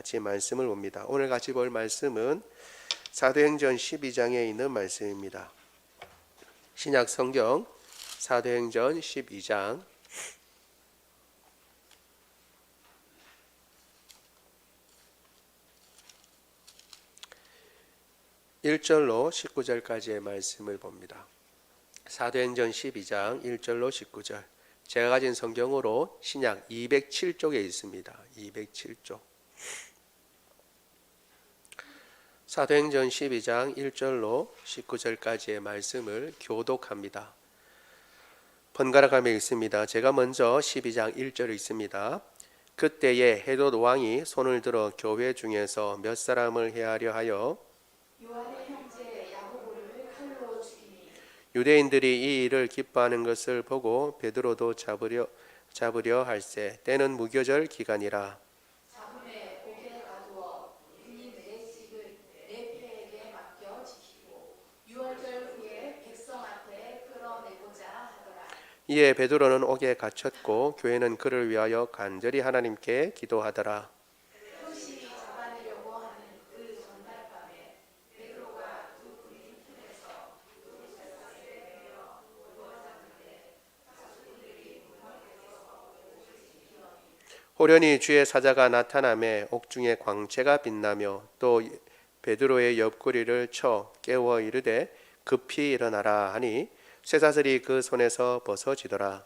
같이 말씀을 봅니다. 오늘 같이 볼 말씀은 사도행전 12장에 있는 말씀입니다. 신약 성경 사도행전 12장 1절로 19절까지의 말씀을 봅니다. 사도행전 12장 1절로 19절. 제가 가진 성경으로 신약 207쪽에 있습니다. 207쪽. 사도행전 12장 1절로 19절까지의 말씀을 교독합니다. 번갈아가며 읽습니다. 제가 먼저 12장 1절을 읽습니다. 그때에 헤롯 왕이 손을 들어 교회 중에서 몇 사람을 해하려 하여 요한의 형제 야고보를 칼로 죽이니 유대인들이 이 일을 기뻐하는 것을 보고 베드로도 잡으려 할세. 때는 무교절 기간이라. 잡음에 옥에 가두어 군인 4씩을 네 패에게 맡겨 지키고 6월절 후에 백성 앞에 끌어내고자 하더라. 이에 베드로는 옥에 갇혔고 교회는 그를 위하여 간절히 하나님께 기도하더라. 롯이 잡아내려고 하는 그 전날 밤에 베드로가 두 군인 틈에서 호련히 주의 사자가 나타나매 옥중에 광채가 빛나며 또 베드로의 옆구리를 쳐 깨워 이르되 급히 일어나라 하니 쇠사슬이 그 손에서 벗어지더라.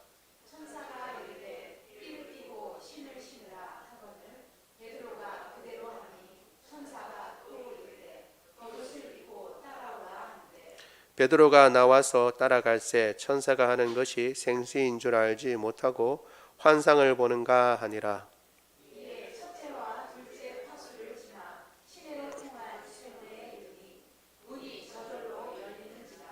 천사가 이르되 띠를 띠고 신을 신으라 하거늘 베드로가 그대로 하니 천사가 또 이르되 겉옷을 입고 따라오라 하는데 베드로가 나와서 따라갈새 천사가 하는 것이 생시인 줄 알지 못하고 환상을 보는가 하니라. 이에 첫째와 둘째 파수를 지나 시내로 행한 쇠문에 이르니 문이 저절로 열리는지라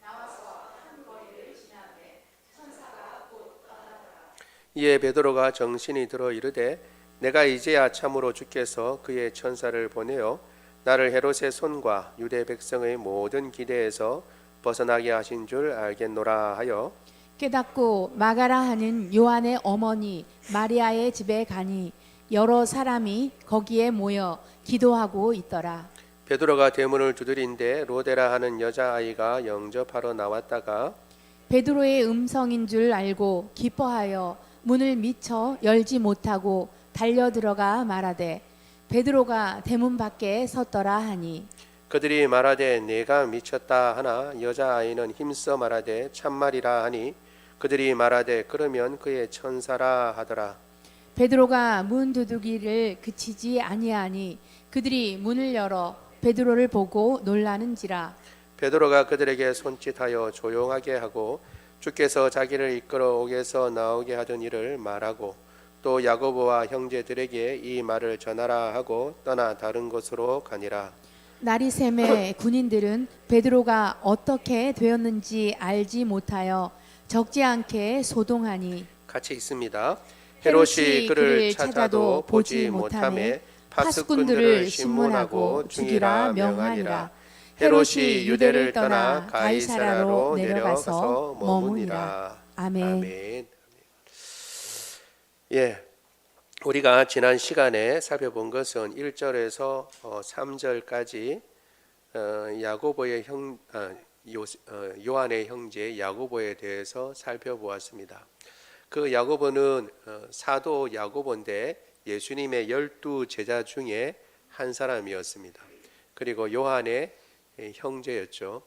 나와서 한 거리를 지나매 천사가 곧 떠나더라. 이에 베드로가 정신이 들어 이르되 내가 이제야 참으로 주께서 그의 천사를 보내어 나를 헤롯의 손과 유대 백성의 모든 기대에서 벗어나게 하신 줄 알겠노라 하여 깨닫고 마가라 하는 요한의 어머니 마리아의 집에 가니 여러 사람이 거기에 모여 기도하고 있더라. 베드로가 대문을 두드린데 로데라 하는 여자아이가 영접하러 나왔다가 베드로의 음성인 줄 알고 기뻐하여 문을 미쳐 열지 못하고 달려 들어가 말하되 베드로가 대문 밖에 섰더라 하니 그들이 말하되 내가 미쳤다 하나 여자아이는 힘써 말하되 참말이라 하니 그들이 말하되 그러면 그의 천사라 하더라. 베드로가 문 두드기를 그치지 아니하니 그들이 문을 열어 베드로를 보고 놀라는지라. 베드로가 그들에게 손짓하여 조용하게 하고 주께서 자기를 이끌어 옥에서 나오게 하던 일을 말하고 또 야고보와 형제들에게 이 말을 전하라 하고 떠나 다른 곳으로 가니라. 날이 새매 군인들은 베드로가 어떻게 되었는지 알지 못하여 적지 않게 소동하니 같이 있습니다. 헤롯이 그를 찾아도 보지 못하매 파수꾼들을 신문하고 죽이라 명하니라. 헤롯이 유대를 떠나 가이사라로 내려가서 머무니라. 아멘. 예, 우리가 지난 시간에 살펴본 것은 1절에서 3절까지 야고보의 요한의 형제 야고보에 대해서 살펴보았습니다. 그 야고보는 사도 야고보인데 예수님의 12 제자 중에 한 사람이었습니다. 그리고 요한의 형제였죠.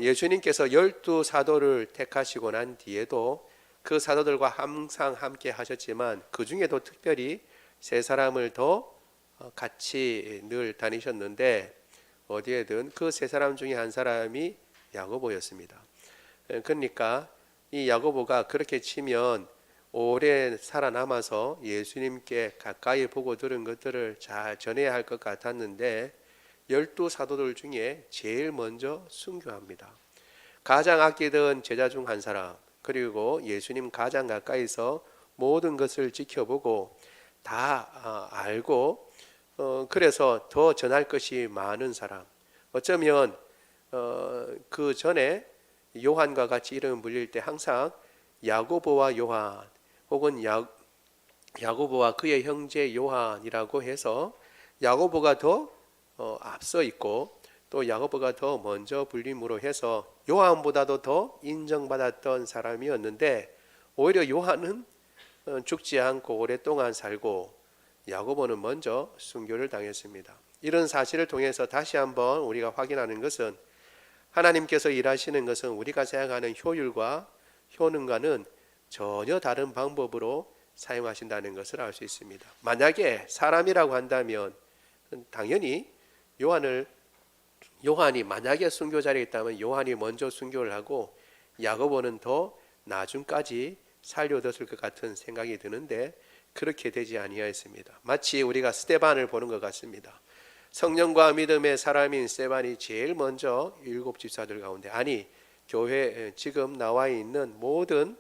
예수님께서 12 사도를 택하시고 난 뒤에도 그 사도들과 항상 함께 하셨지만 그 중에도 특별히 세 사람을 더 같이 늘 다니셨는데 어디에든 그 세 사람 중에 한 사람이 야고보였습니다. 그러니까 이 야고보가 그렇게 치면 오래 살아남아서 예수님께 가까이 보고 들은 것들을 잘 전해야 할 것 같았는데 12 사도들 중에 제일 먼저 순교합니다. 가장 아끼던 제자 중 한 사람, 그리고 예수님 가장 가까이서 모든 것을 지켜보고 다 알고 그래서 더 전할 것이 많은 사람. 어쩌면 그 전에 요한과 같이 이름 불릴 때 항상 야고보와 요한 혹은 야고보와 그의 형제 요한이라고 해서 야고보가 더 앞서 있고 또 야고보가 더 먼저 불림으로 해서 요한보다도 더 인정받았던 사람이었는데 오히려 요한은 죽지 않고 오랫동안 살고 야고보는 먼저 순교를 당했습니다. 이런 사실을 통해서 다시 한번 우리가 확인하는 것은 하나님께서 일하시는 것은 우리가 생각하는 효율과 효능과는 전혀 다른 방법으로 사용하신다는 것을 알 수 있습니다. 만약에 사람이라고 한다면 당연히 요한이 만약에 순교 자리에 있다면 요한이 먼저 순교를 하고 야고보는 더 나중까지 살려뒀을 것 같은 생각이 드는데 그렇게 되지 아니하였습니다. 마치 우리가 스데반을 보는 것 같습니다. 성령과 믿음의 사람인 스데반이 제일 먼저 7 집사들 가운데 교회 지금 나와 있는 모든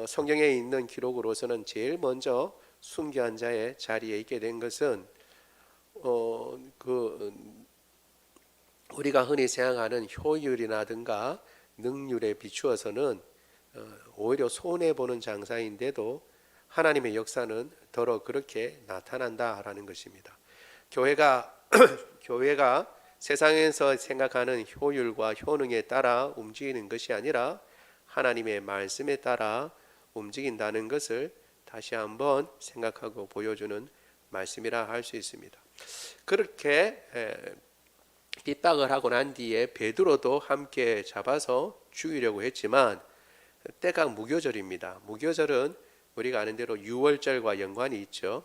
성경에 있는 기록으로서는 제일 먼저 순교한 자의 자리에 있게 된 것은 우리가 흔히 생각하는 효율이라든가 능률에 비추어서는 오히려 손해 보는 장사인데도 하나님의 역사는 더러 그렇게 나타난다라는 것입니다. 교회가 세상에서 생각하는 효율과 효능에 따라 움직이는 것이 아니라 하나님의 말씀에 따라 움직인다는 것을 다시 한번 생각하고 보여주는 말씀이라 할 수 있습니다. 그렇게 핍박을 하고 난 뒤에 베드로도 함께 잡아서 죽이려고 했지만 때가 무교절입니다. 무교절은 우리가 아는 대로 유월절과 연관이 있죠.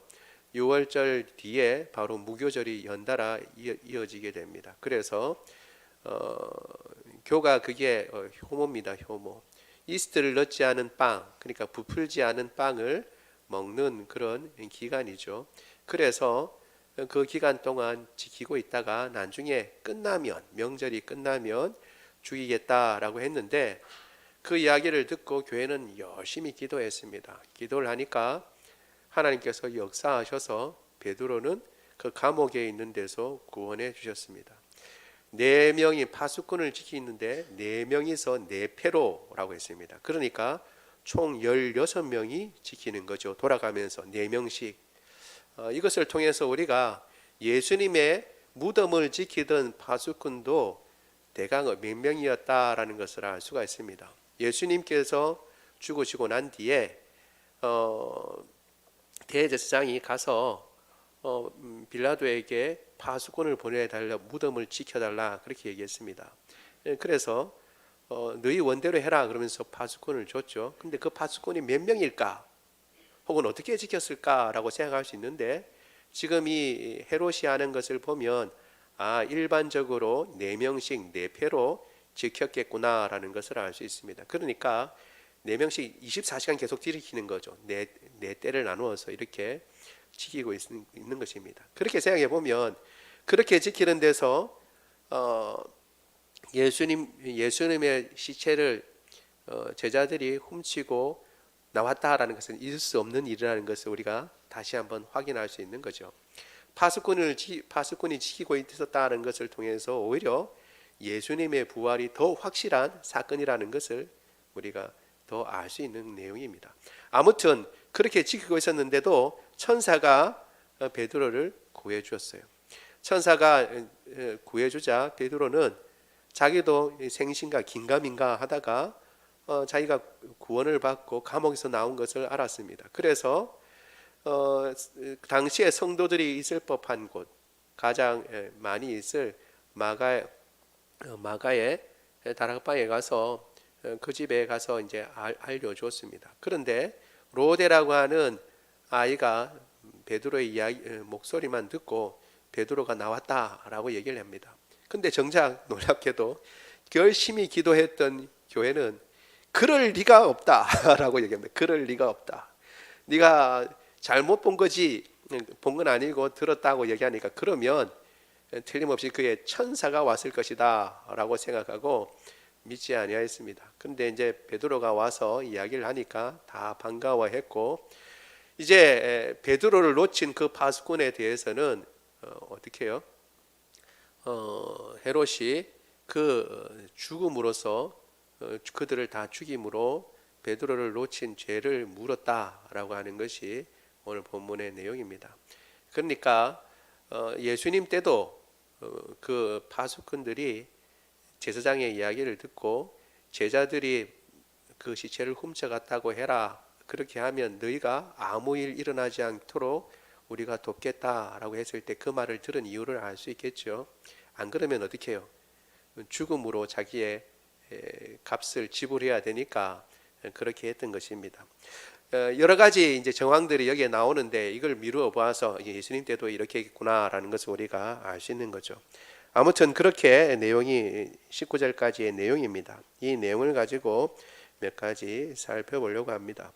유월절 뒤에 바로 무교절이 연달아 이어지게 됩니다. 그래서 교가 그게 효모입니다. 효모. 이스트를 넣지 않은 빵, 그러니까 부풀지 않은 빵을 먹는 그런 기간이죠. 그래서 그 기간 동안 지키고 있다가 나중에 명절이 끝나면 죽이겠다라고 했는데 그 이야기를 듣고 교회는 열심히 기도했습니다. 기도를 하니까 하나님께서 역사하셔서 베드로는 그 감옥에 있는 데서 구원해 주셨습니다. 4명이 파수꾼을 지키는데 4명이서 4패로라고 했습니다. 그러니까 총 16명이 지키는 거죠. 돌아가면서 4명씩. 이것을 통해서 우리가 예수님의 무덤을 지키던 파수꾼도 대강 몇 명이었다라는 것을 알 수가 있습니다. 예수님께서 죽으시고 난 뒤에 대제사장이 가서 빌라도에게 파수꾼을 보내달라, 무덤을 지켜달라 그렇게 얘기했습니다. 그래서 너희 원대로 해라 그러면서 파수꾼을 줬죠. 근데 그 파수꾼이 몇 명일까? 혹은 어떻게 지켰을까라고 생각할 수 있는데 지금 이 헤롯이 하는 것을 보면 일반적으로 4명씩 4패로 지켰겠구나라는 것을 알 수 있습니다. 그러니까 4명씩 24시간 계속 지키는 거죠. 4때를 나누어서 이렇게 지키고 있는 것입니다. 그렇게 생각해 보면 그렇게 지키는 데서 예수님의 시체를 제자들이 훔치고 나왔다라는 것은 있을 수 없는 일이라는 것을 우리가 다시 한번 확인할 수 있는 거죠. 파수꾼이 지키고 있었다는 것을 통해서 오히려 예수님의 부활이 더 확실한 사건이라는 것을 우리가 더 알 수 있는 내용입니다. 아무튼 그렇게 지키고 있었는데도 천사가 베드로를 구해 주었어요. 천사가 구해 주자 베드로는 자기도 생신가 긴가민가 하다가 자기가 구원을 받고 감옥에서 나온 것을 알았습니다. 그래서 당시에 성도들이 있을 법한 곳, 가장 많이 있을 마가의 다락방에 가서 그 집에 가서 이제 알려줬습니다. 그런데 로데라고 하는 아이가 베드로의 목소리만 듣고 베드로가 나왔다라고 얘기를 합니다. 근데 정작 놀랍게도 열심히 기도했던 교회는 그럴 리가 없다라고 얘기합니다. 그럴 리가 없다. 네가 잘못 본 거지, 본 건 아니고 들었다고 얘기하니까 그러면 틀림없이 그의 천사가 왔을 것이다라고 생각하고 믿지 아니하였습니다. 그런데 이제 베드로가 와서 이야기를 하니까 다 반가워했고 이제 베드로를 놓친 그 파수꾼에 대해서는 어떻게 해요? 헤롯이 그 죽음으로써 그들을 다 죽임으로 베드로를 놓친 죄를 물었다라고 하는 것이 오늘 본문의 내용입니다. 그러니까 예수님 때도 그 파수꾼들이 제사장의 이야기를 듣고 제자들이 그 시체를 훔쳐갔다고 해라. 그렇게 하면 너희가 아무 일 일어나지 않도록 우리가 돕겠다라고 했을 때 그 말을 들은 이유를 알 수 있겠죠. 안 그러면 어떻게 해요? 죽음으로 자기의 값을 지불해야 되니까 그렇게 했던 것입니다. 여러 가지 이제 정황들이 여기에 나오는데 이걸 미루어 보아서 예수님 때도 이렇게 했구나라는 것을 우리가 알 수 있는 거죠. 아무튼 그렇게 내용이 19절까지의 내용입니다. 이 내용을 가지고 몇 가지 살펴보려고 합니다.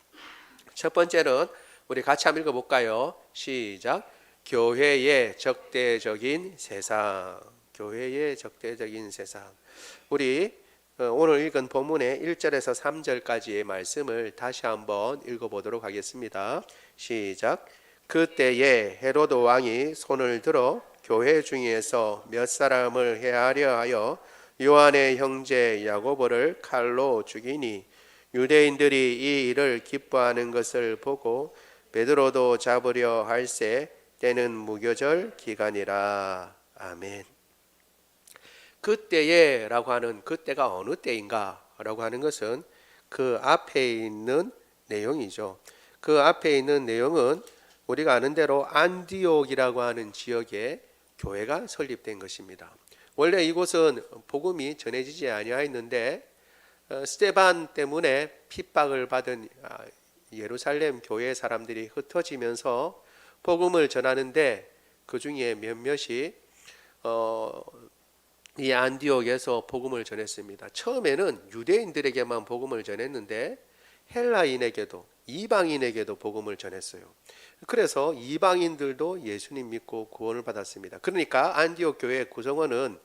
첫 번째는 우리 같이 한번 읽어볼까요? 시작. 교회의 적대적인 세상. 교회의 적대적인 세상. 우리 오늘 읽은 본문의 1절에서 3절까지의 말씀을 다시 한번 읽어보도록 하겠습니다. 시작. 그때에 헤로드 왕이 손을 들어 교회 중에서 몇 사람을 해하려 하여 요한의 형제 야고보를 칼로 죽이니 유대인들이 이 일을 기뻐하는 것을 보고 베드로도 잡으려 할새 때는 무교절 기간이라. 아멘. 그때에 라고 하는 그때가 어느 때인가 라고 하는 것은 그 앞에 있는 내용이죠. 그 앞에 있는 내용은 우리가 아는 대로 안디옥이라고 하는 지역에 교회가 설립된 것입니다. 원래 이곳은 복음이 전해지지 아니하였는데 스데반 때문에 핍박을 받은 예루살렘 교회 사람들이 흩어지면서 복음을 전하는데 그 중에 몇몇이 이 안디옥에서 복음을 전했습니다. 처음에는 유대인들에게만 복음을 전했는데 헬라인에게도 이방인에게도 복음을 전했어요. 그래서 이방인들도 예수님 믿고 구원을 받았습니다. 그러니까 안디옥 교회의 구성원은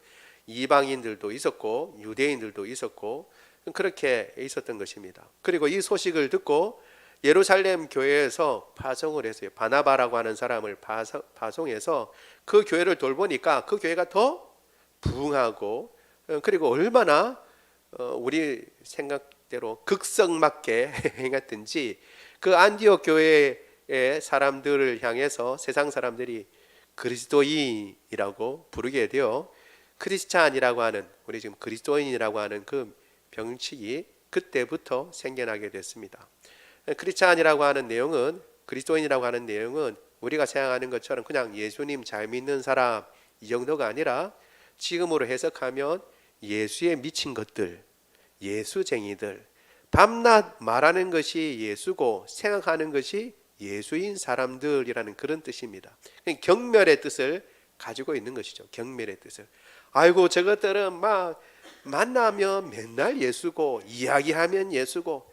이방인들도 있었고 유대인들도 있었고 그렇게 있었던 것입니다. 그리고 이 소식을 듣고 예루살렘 교회에서 파송을 했어요. 바나바라고 하는 사람을 파송해서 그 교회를 돌보니까 그 교회가 더 부흥하고 그리고 얼마나 우리 생각대로 극성맞게 행했든지 그 안디옥 교회의 사람들을 향해서 세상 사람들이 그리스도인이라고 부르게 되어 크리스찬이라고 하는 우리 지금 그리스도인이라고 하는 그 병칙이 그때부터 생겨나게 됐습니다. 크리스찬이라고 하는 내용은 그리스도인이라고 하는 내용은 우리가 생각하는 것처럼 그냥 예수님 잘 믿는 사람 이 정도가 아니라 지금으로 해석하면 예수에 미친 것들, 예수쟁이들, 밤낮 말하는 것이 예수고 생각하는 것이 예수인 사람들이라는 그런 뜻입니다. 경멸의 뜻을 가지고 있는 것이죠. 경멸의 뜻을. 아이고 저것들은 막 만나면 맨날 예수고 이야기하면 예수고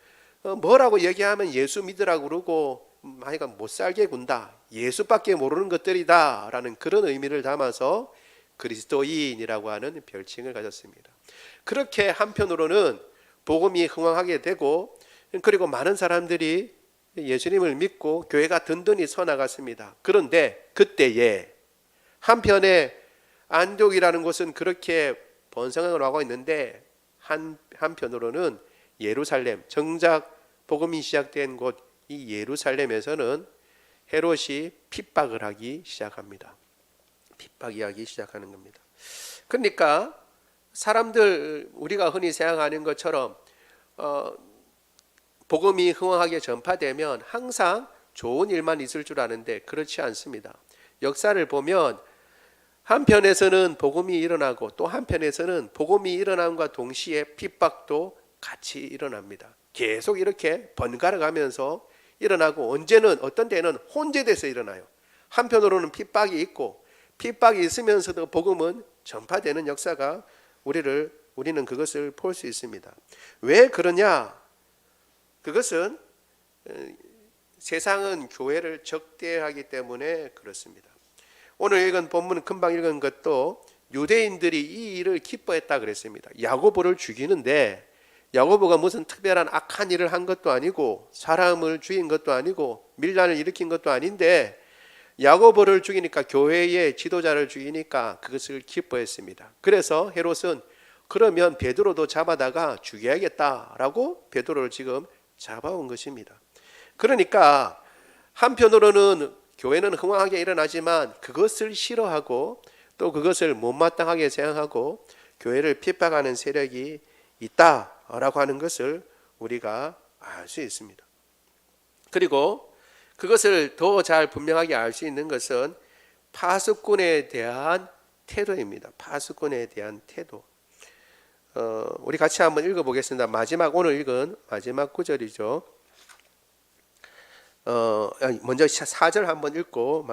뭐라고 얘기하면 예수 믿으라고 그러고 하여가 못 살게 군다. 예수밖에 모르는 것들이다 라는 그런 의미를 담아서 그리스도인이라고 하는 별칭을 가졌습니다. 그렇게 한편으로는 복음이 흥왕하게 되고 그리고 많은 사람들이 예수님을 믿고 교회가 든든히 서나갔습니다. 그런데 그때에 한편에 안디옥이라는 곳은 그렇게 번성을 하고 있는데 한편으로는 예루살렘 정작 복음이 시작된 곳 이 예루살렘에서는 헤롯이 핍박을 하기 시작합니다. 핍박하기 시작하는 겁니다. 그러니까 사람들 우리가 흔히 생각하는 것처럼 복음이 흥황하게 전파되면 항상 좋은 일만 있을 줄 아는데 그렇지 않습니다. 역사를 보면 한편에서는 복음이 일어나고 또 한편에서는 복음이 일어남과 동시에 핍박도 같이 일어납니다. 계속 이렇게 번갈아 가면서 일어나고 언제는 어떤 때는 혼재돼서 일어나요. 한편으로는 핍박이 있고 핍박이 있으면서도 복음은 전파되는 역사가 우리는 그것을 볼 수 있습니다. 왜 그러냐? 그것은 세상은 교회를 적대하기 때문에 그렇습니다. 오늘 읽은 본문 금방 읽은 것도 유대인들이 이 일을 기뻐했다 그랬습니다. 야고보를 죽이는데 야고보가 무슨 특별한 악한 일을 한 것도 아니고 사람을 죽인 것도 아니고 밀란을 일으킨 것도 아닌데 야고보를 죽이니까 교회의 지도자를 죽이니까 그것을 기뻐했습니다. 그래서 헤롯은 그러면 베드로도 잡아다가 죽여야겠다라고 베드로를 지금 잡아온 것입니다. 그러니까 한편으로는 교회는 흥왕하게 일어나지만 그것을 싫어하고 또 그것을 못마땅하게 생각하고 교회를 핍박하는 세력이 있다라고 하는 것을 우리가 알 수 있습니다. 그리고 그것을 더 잘 분명하게 알 수 있는 것은 파수꾼에 대한 태도입니다. 파수꾼에 대한 태도. 우리 같이 한번 읽어보겠습니다. 오늘 읽은 마지막 구절이죠. 먼저 4절 한번 읽고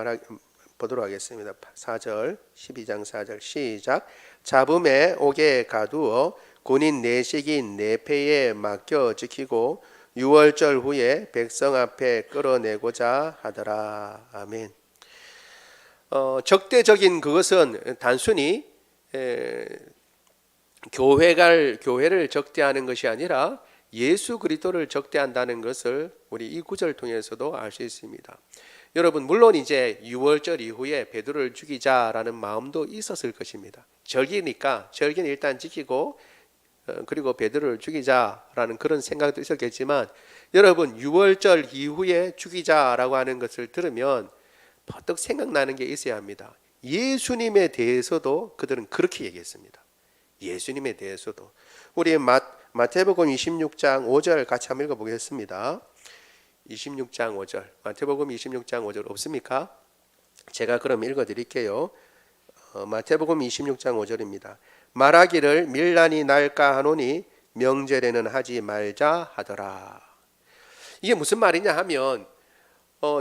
보도록 하겠습니다. 4절, 12장 4절 시작. 잡음에 옥에 가두어 군인 내식인 내패에 맡겨 지키고 6월절 후에 백성 앞에 끌어내고자 하더라. 아멘. 적대적인 그것은 단순히 교회를 적대하는 것이 아니라 예수 그리스도를 적대한다는 것을 우리 이 구절을 통해서도 알 수 있습니다. 여러분, 물론 이제 6월절 이후에 베드로를 죽이자라는 마음도 있었을 것입니다. 절기니까 절기는 일단 지키고 그리고 베드로를 죽이자라는 그런 생각도 있었겠지만, 여러분 6월절 이후에 죽이자라고 하는 것을 들으면 퍼뜩 생각나는 게 있어야 합니다. 예수님에 대해서도 그들은 그렇게 얘기했습니다. 예수님에 대해서도. 우리 마태복음 26장 5절 같이 한번 읽어보겠습니다. 26장 5절, 마태복음 26장 5절 없습니까? 제가 그럼 읽어드릴게요. 마태복음 26장 5절입니다. 말하기를 밀란이 날까 하노니 명절에는 하지 말자 하더라. 이게 무슨 말이냐 하면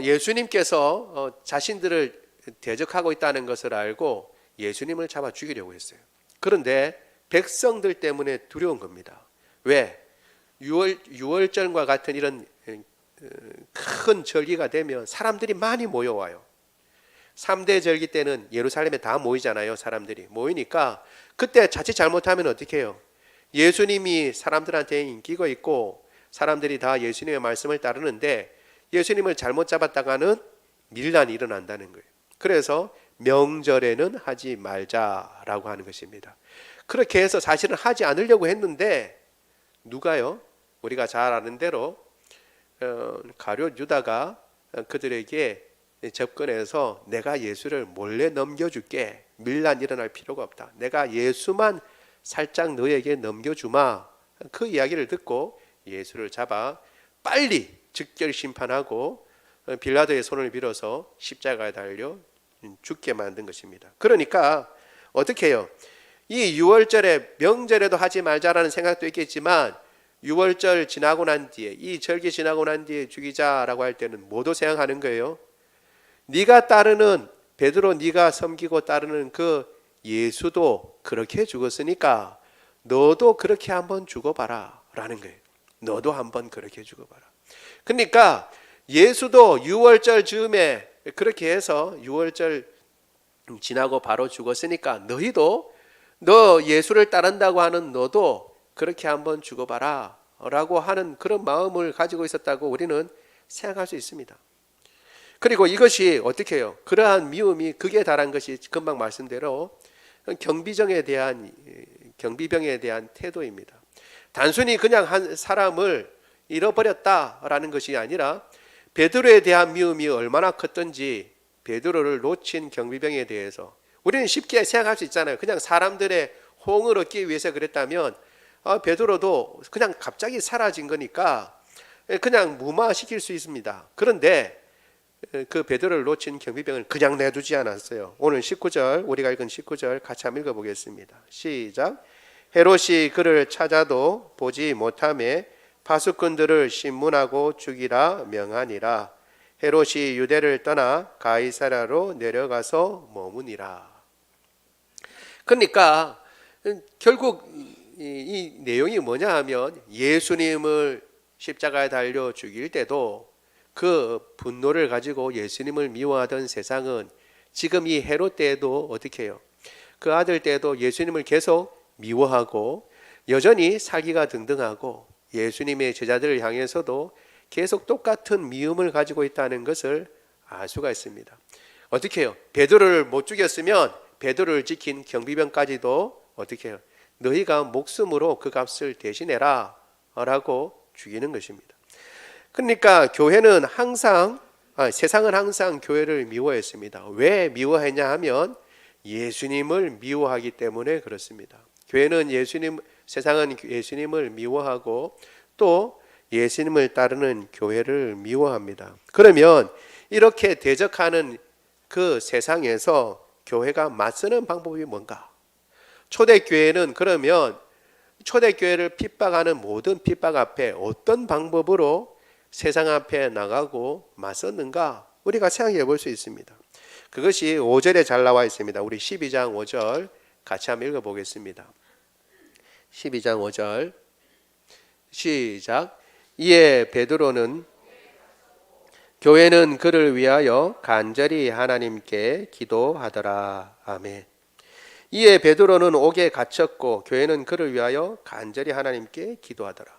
예수님께서 자신들을 대적하고 있다는 것을 알고 예수님을 잡아 죽이려고 했어요. 그런데 백성들 때문에 두려운 겁니다. 왜? 6월절과 같은 이런 큰 절기가 되면 사람들이 많이 모여와요. 3대 절기 때는 예루살렘에 다 모이잖아요. 사람들이 모이니까 그때 자칫 잘못하면 어떻게 해요? 예수님이 사람들한테 인기가 있고 사람들이 다 예수님의 말씀을 따르는데 예수님을 잘못 잡았다가는 밀란이 일어난다는 거예요. 그래서 명절에는 하지 말자라고 하는 것입니다. 그렇게 해서 사실은 하지 않으려고 했는데 누가요? 우리가 잘 아는 대로 가룟 유다가 그들에게 접근해서 내가 예수를 몰래 넘겨줄게. 밀란 일어날 필요가 없다. 내가 예수만 살짝 너에게 넘겨주마. 그 이야기를 듣고 예수를 잡아 빨리 즉결 심판하고 빌라도의 손을 빌어서 십자가에 달려 죽게 만든 것입니다. 그러니까 어떻게 해요? 이 6월절에 명절에도 하지 말자라는 생각도 있겠지만 6월절 지나고 난 뒤에, 이 절기 지나고 난 뒤에 죽이자라고 할 때는 뭐도 생각하는 거예요? 네가 따르는 베드로, 네가 섬기고 따르는 그 예수도 그렇게 죽었으니까 너도 그렇게 한번 죽어봐라 라는 거예요. 너도 한번 그렇게 죽어봐라. 그러니까 예수도 6월절 즈음에 그렇게 해서 6월절 지나고 바로 죽었으니까 너희도, 너 예수를 따른다고 하는 너도 그렇게 한번 죽어봐라 라고 하는 그런 마음을 가지고 있었다고 우리는 생각할 수 있습니다. 그리고 이것이 어떻게 해요? 그러한 미움이 극에 달한 것이 금방 말씀대로 경비병에 대한 태도입니다. 단순히 그냥 한 사람을 잃어버렸다라는 것이 아니라 베드로에 대한 미움이 얼마나 컸던지, 베드로를 놓친 경비병에 대해서 우리는 쉽게 생각할 수 있잖아요. 그냥 사람들의 호응을 얻기 위해서 그랬다면 베드로도 그냥 갑자기 사라진 거니까 그냥 무마시킬 수 있습니다. 그런데 그 베드로를 놓친 경비병을 그냥 내두지 않았어요. 오늘 19절, 우리가 읽은 19절 같이 한번 읽어보겠습니다. 시작. 헤롯이 그를 찾아도 보지 못하매 파수꾼들을 신문하고 죽이라 명하니라. 헤롯이 유대를 떠나 가이사랴로 내려가서 머무니라. 그러니까 결국 이 내용이 뭐냐 하면 예수님을 십자가에 달려 죽일 때도 그 분노를 가지고 예수님을 미워하던 세상은 지금 이 헤롯 때에도 어떻게 해요? 그 아들 때에도 예수님을 계속 미워하고 여전히 사기가 등등하고 예수님의 제자들을 향해서도 계속 똑같은 미움을 가지고 있다는 것을 알 수가 있습니다. 어떻게 해요? 베드로를 못 죽였으면 베드로를 지킨 경비병까지도 어떻게 해요? 너희가 목숨으로 그 값을 대신해라 라고 죽이는 것입니다. 그러니까 교회는 항상 세상은 항상 교회를 미워했습니다. 왜 미워했냐 하면 예수님을 미워하기 때문에 그렇습니다. 세상은 예수님을 미워하고 또 예수님을 따르는 교회를 미워합니다. 그러면 이렇게 대적하는 그 세상에서 교회가 맞서는 방법이 뭔가? 초대교회는 그러면 초대교회를 핍박하는 모든 핍박 앞에 어떤 방법으로 세상 앞에 나가고 맞섰는가? 우리가 생각해 볼 수 있습니다. 그것이 5절에 잘 나와 있습니다. 우리 12장 5절 같이 한번 읽어보겠습니다. 12장 5절 시작. 이에 베드로는 교회는 그를 위하여 간절히 하나님께 기도하더라. 아멘. 이에 베드로는 옥에 갇혔고 교회는 그를 위하여 간절히 하나님께 기도하더라.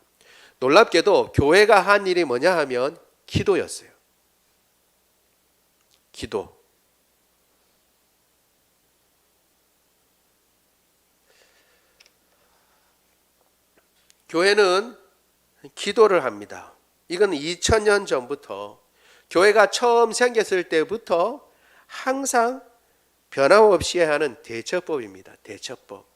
놀랍게도 교회가 한 일이 뭐냐 하면 기도였어요. 기도. 교회는 기도를 합니다. 이건 2000년 전부터 교회가 처음 생겼을 때부터 항상 변함없이 하는 대처법입니다. 대처법.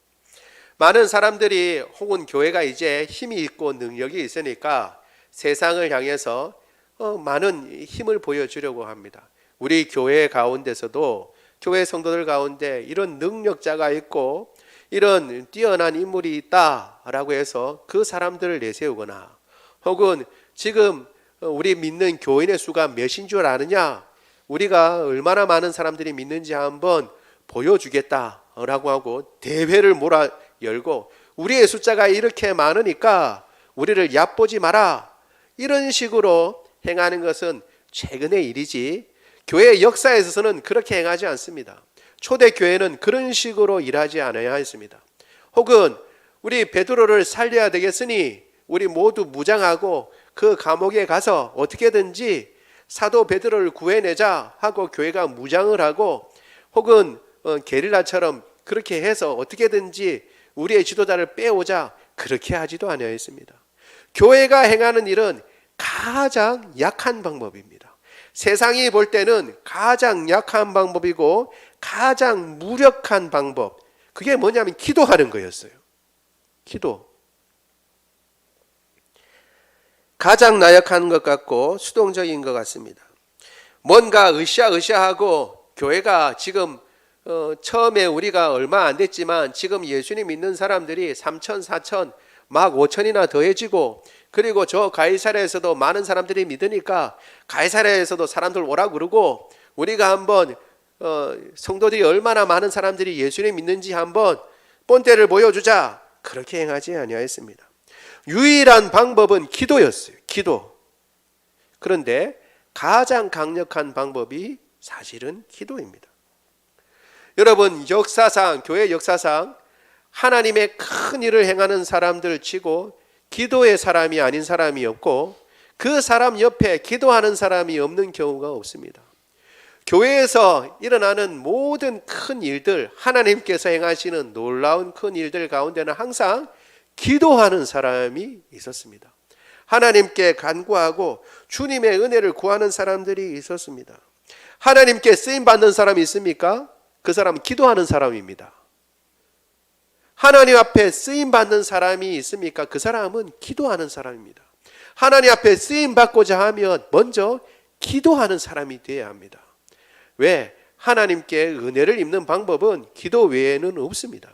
많은 사람들이 혹은 교회가 이제 힘이 있고 능력이 있으니까 세상을 향해서 많은 힘을 보여주려고 합니다. 우리 교회 가운데서도 교회 성도들 가운데 이런 능력자가 있고 이런 뛰어난 인물이 있다라고 해서 그 사람들을 내세우거나 혹은 지금 우리 믿는 교인의 수가 몇인 줄 아느냐? 우리가 얼마나 많은 사람들이 믿는지 한번 보여주겠다라고 하고 대회를 몰아 열고 우리의 숫자가 이렇게 많으니까 우리를 얕보지 마라. 이런 식으로 행하는 것은 최근의 일이지 교회 역사에 있어서는 그렇게 행하지 않습니다. 초대교회는 그런 식으로 일하지 않아야 했습니다. 혹은 우리 베드로를 살려야 되겠으니 우리 모두 무장하고 그 감옥에 가서 어떻게든지 사도 베드로를 구해내자 하고 교회가 무장을 하고 혹은 게릴라처럼 그렇게 해서 어떻게든지 우리의 지도자를 빼오자 그렇게 하지도 않았습니다. 교회가 행하는 일은 가장 약한 방법입니다. 세상이 볼 때는 가장 약한 방법이고 가장 무력한 방법, 그게 뭐냐면 기도하는 거였어요. 기도. 가장 나약한 것 같고 수동적인 것 같습니다. 뭔가 으쌰으쌰하고 교회가 지금 처음에 우리가 얼마 안 됐지만 지금 예수님 믿는 사람들이 3천, 4천, 막 5천이나 더해지고 그리고 저 가이사랴에서도 많은 사람들이 믿으니까 가이사랴에서도 사람들 오라고 그러고 우리가 한번 성도들이 얼마나 많은 사람들이 예수님 믿는지 한번 본때를 보여주자. 그렇게 행하지 아니하였습니다. 유일한 방법은 기도였어요. 기도. 그런데 가장 강력한 방법이 사실은 기도입니다. 여러분, 역사상, 교회 역사상 하나님의 큰 일을 행하는 사람들 치고 기도의 사람이 아닌 사람이 없고 그 사람 옆에 기도하는 사람이 없는 경우가 없습니다. 교회에서 일어나는 모든 큰 일들, 하나님께서 행하시는 놀라운 큰 일들 가운데는 항상 기도하는 사람이 있었습니다. 하나님께 간구하고 주님의 은혜를 구하는 사람들이 있었습니다. 하나님께 쓰임받는 사람이 있습니까? 그 사람은 기도하는 사람입니다. 하나님 앞에 쓰임받는 사람이 있습니까? 그 사람은 기도하는 사람입니다. 하나님 앞에 쓰임받고자 하면 먼저 기도하는 사람이 되어야 합니다. 왜? 하나님께 은혜를 입는 방법은 기도 외에는 없습니다.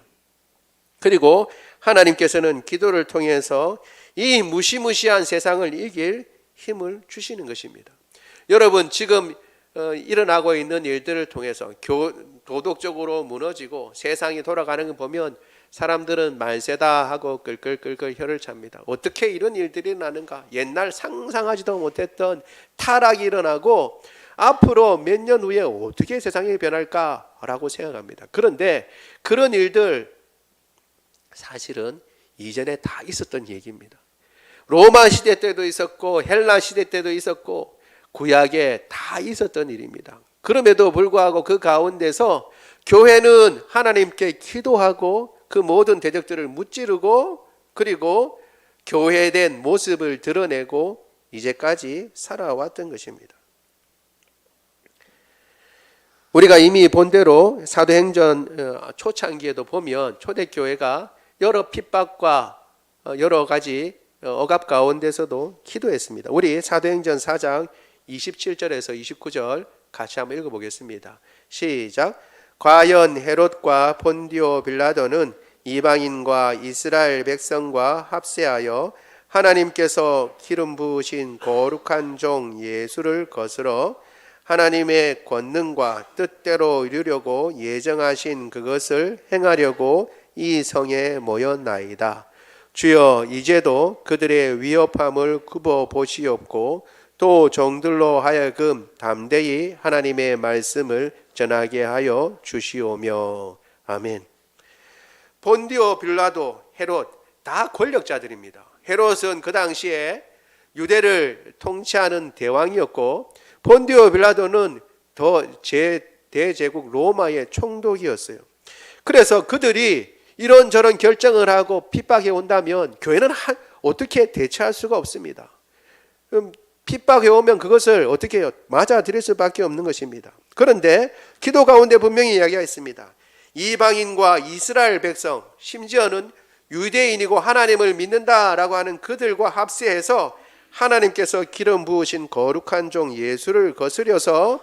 그리고 하나님께서는 기도를 통해서 이 무시무시한 세상을 이길 힘을 주시는 것입니다. 여러분, 지금 일어나고 있는 일들을 통해서 도덕적으로 무너지고 세상이 돌아가는 거 보면 사람들은 말세다 하고 끌끌끌끌 혀를 찹니다. 어떻게 이런 일들이 나는가? 옛날 상상하지도 못했던 타락이 일어나고 앞으로 몇 년 후에 어떻게 세상이 변할까라고 생각합니다. 그런데 그런 일들 사실은 이전에 다 있었던 얘기입니다. 로마 시대 때도 있었고 헬라 시대 때도 있었고 구약에 다 있었던 일입니다. 그럼에도 불구하고 그 가운데서 교회는 하나님께 기도하고 그 모든 대적들을 무찌르고 그리고 교회된 모습을 드러내고 이제까지 살아왔던 것입니다. 우리가 이미 본 대로 사도행전 초창기에도 보면 초대교회가 여러 핍박과 여러 가지 억압 가운데서도 기도했습니다. 우리 사도행전 4장 27절에서 29절 같이 한번 읽어보겠습니다. 시작. 과연 헤롯과 본디오 빌라도는 이방인과 이스라엘 백성과 합세하여 하나님께서 기름 부으신 거룩한 종 예수를 거스러 하나님의 권능과 뜻대로 이루려고 예정하신 그것을 행하려고 이 성에 모였나이다. 주여, 이제도 그들의 위협함을 굽어 보시옵고 또 종들로 하여금 담대히 하나님의 말씀을 전하게 하여 주시오며. 아멘. 본디오 빌라도, 헤롯 다 권력자들입니다. 헤롯은 그 당시에 유대를 통치하는 대왕이었고 본디오 빌라도는 대제국 로마의 총독이었어요. 그래서 그들이 이런저런 결정을 하고 핍박해 온다면 교회는 어떻게 대처할 수가 없습니다. 핍박해 오면 그것을 어떻게 해요? 맞아들일 수밖에 없는 것입니다. 그런데 기도 가운데 분명히 이야기가 있습니다. 이방인과 이스라엘 백성, 심지어는 유대인이고 하나님을 믿는다라고 하는 그들과 합세해서 하나님께서 기름 부으신 거룩한 종 예수를 거스려서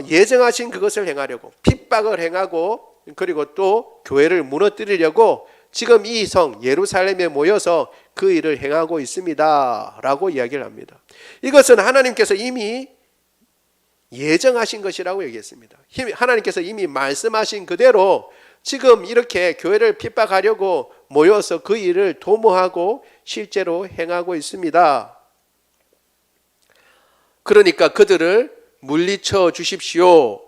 예정하신 그것을 행하려고 핍박을 행하고 그리고 또 교회를 무너뜨리려고 지금 이 성 예루살렘에 모여서 그 일을 행하고 있습니다 라고 이야기를 합니다. 이것은 하나님께서 이미 예정하신 것이라고 얘기했습니다. 하나님께서 이미 말씀하신 그대로 지금 이렇게 교회를 핍박하려고 모여서 그 일을 도모하고 실제로 행하고 있습니다. 그러니까 그들을 물리쳐 주십시오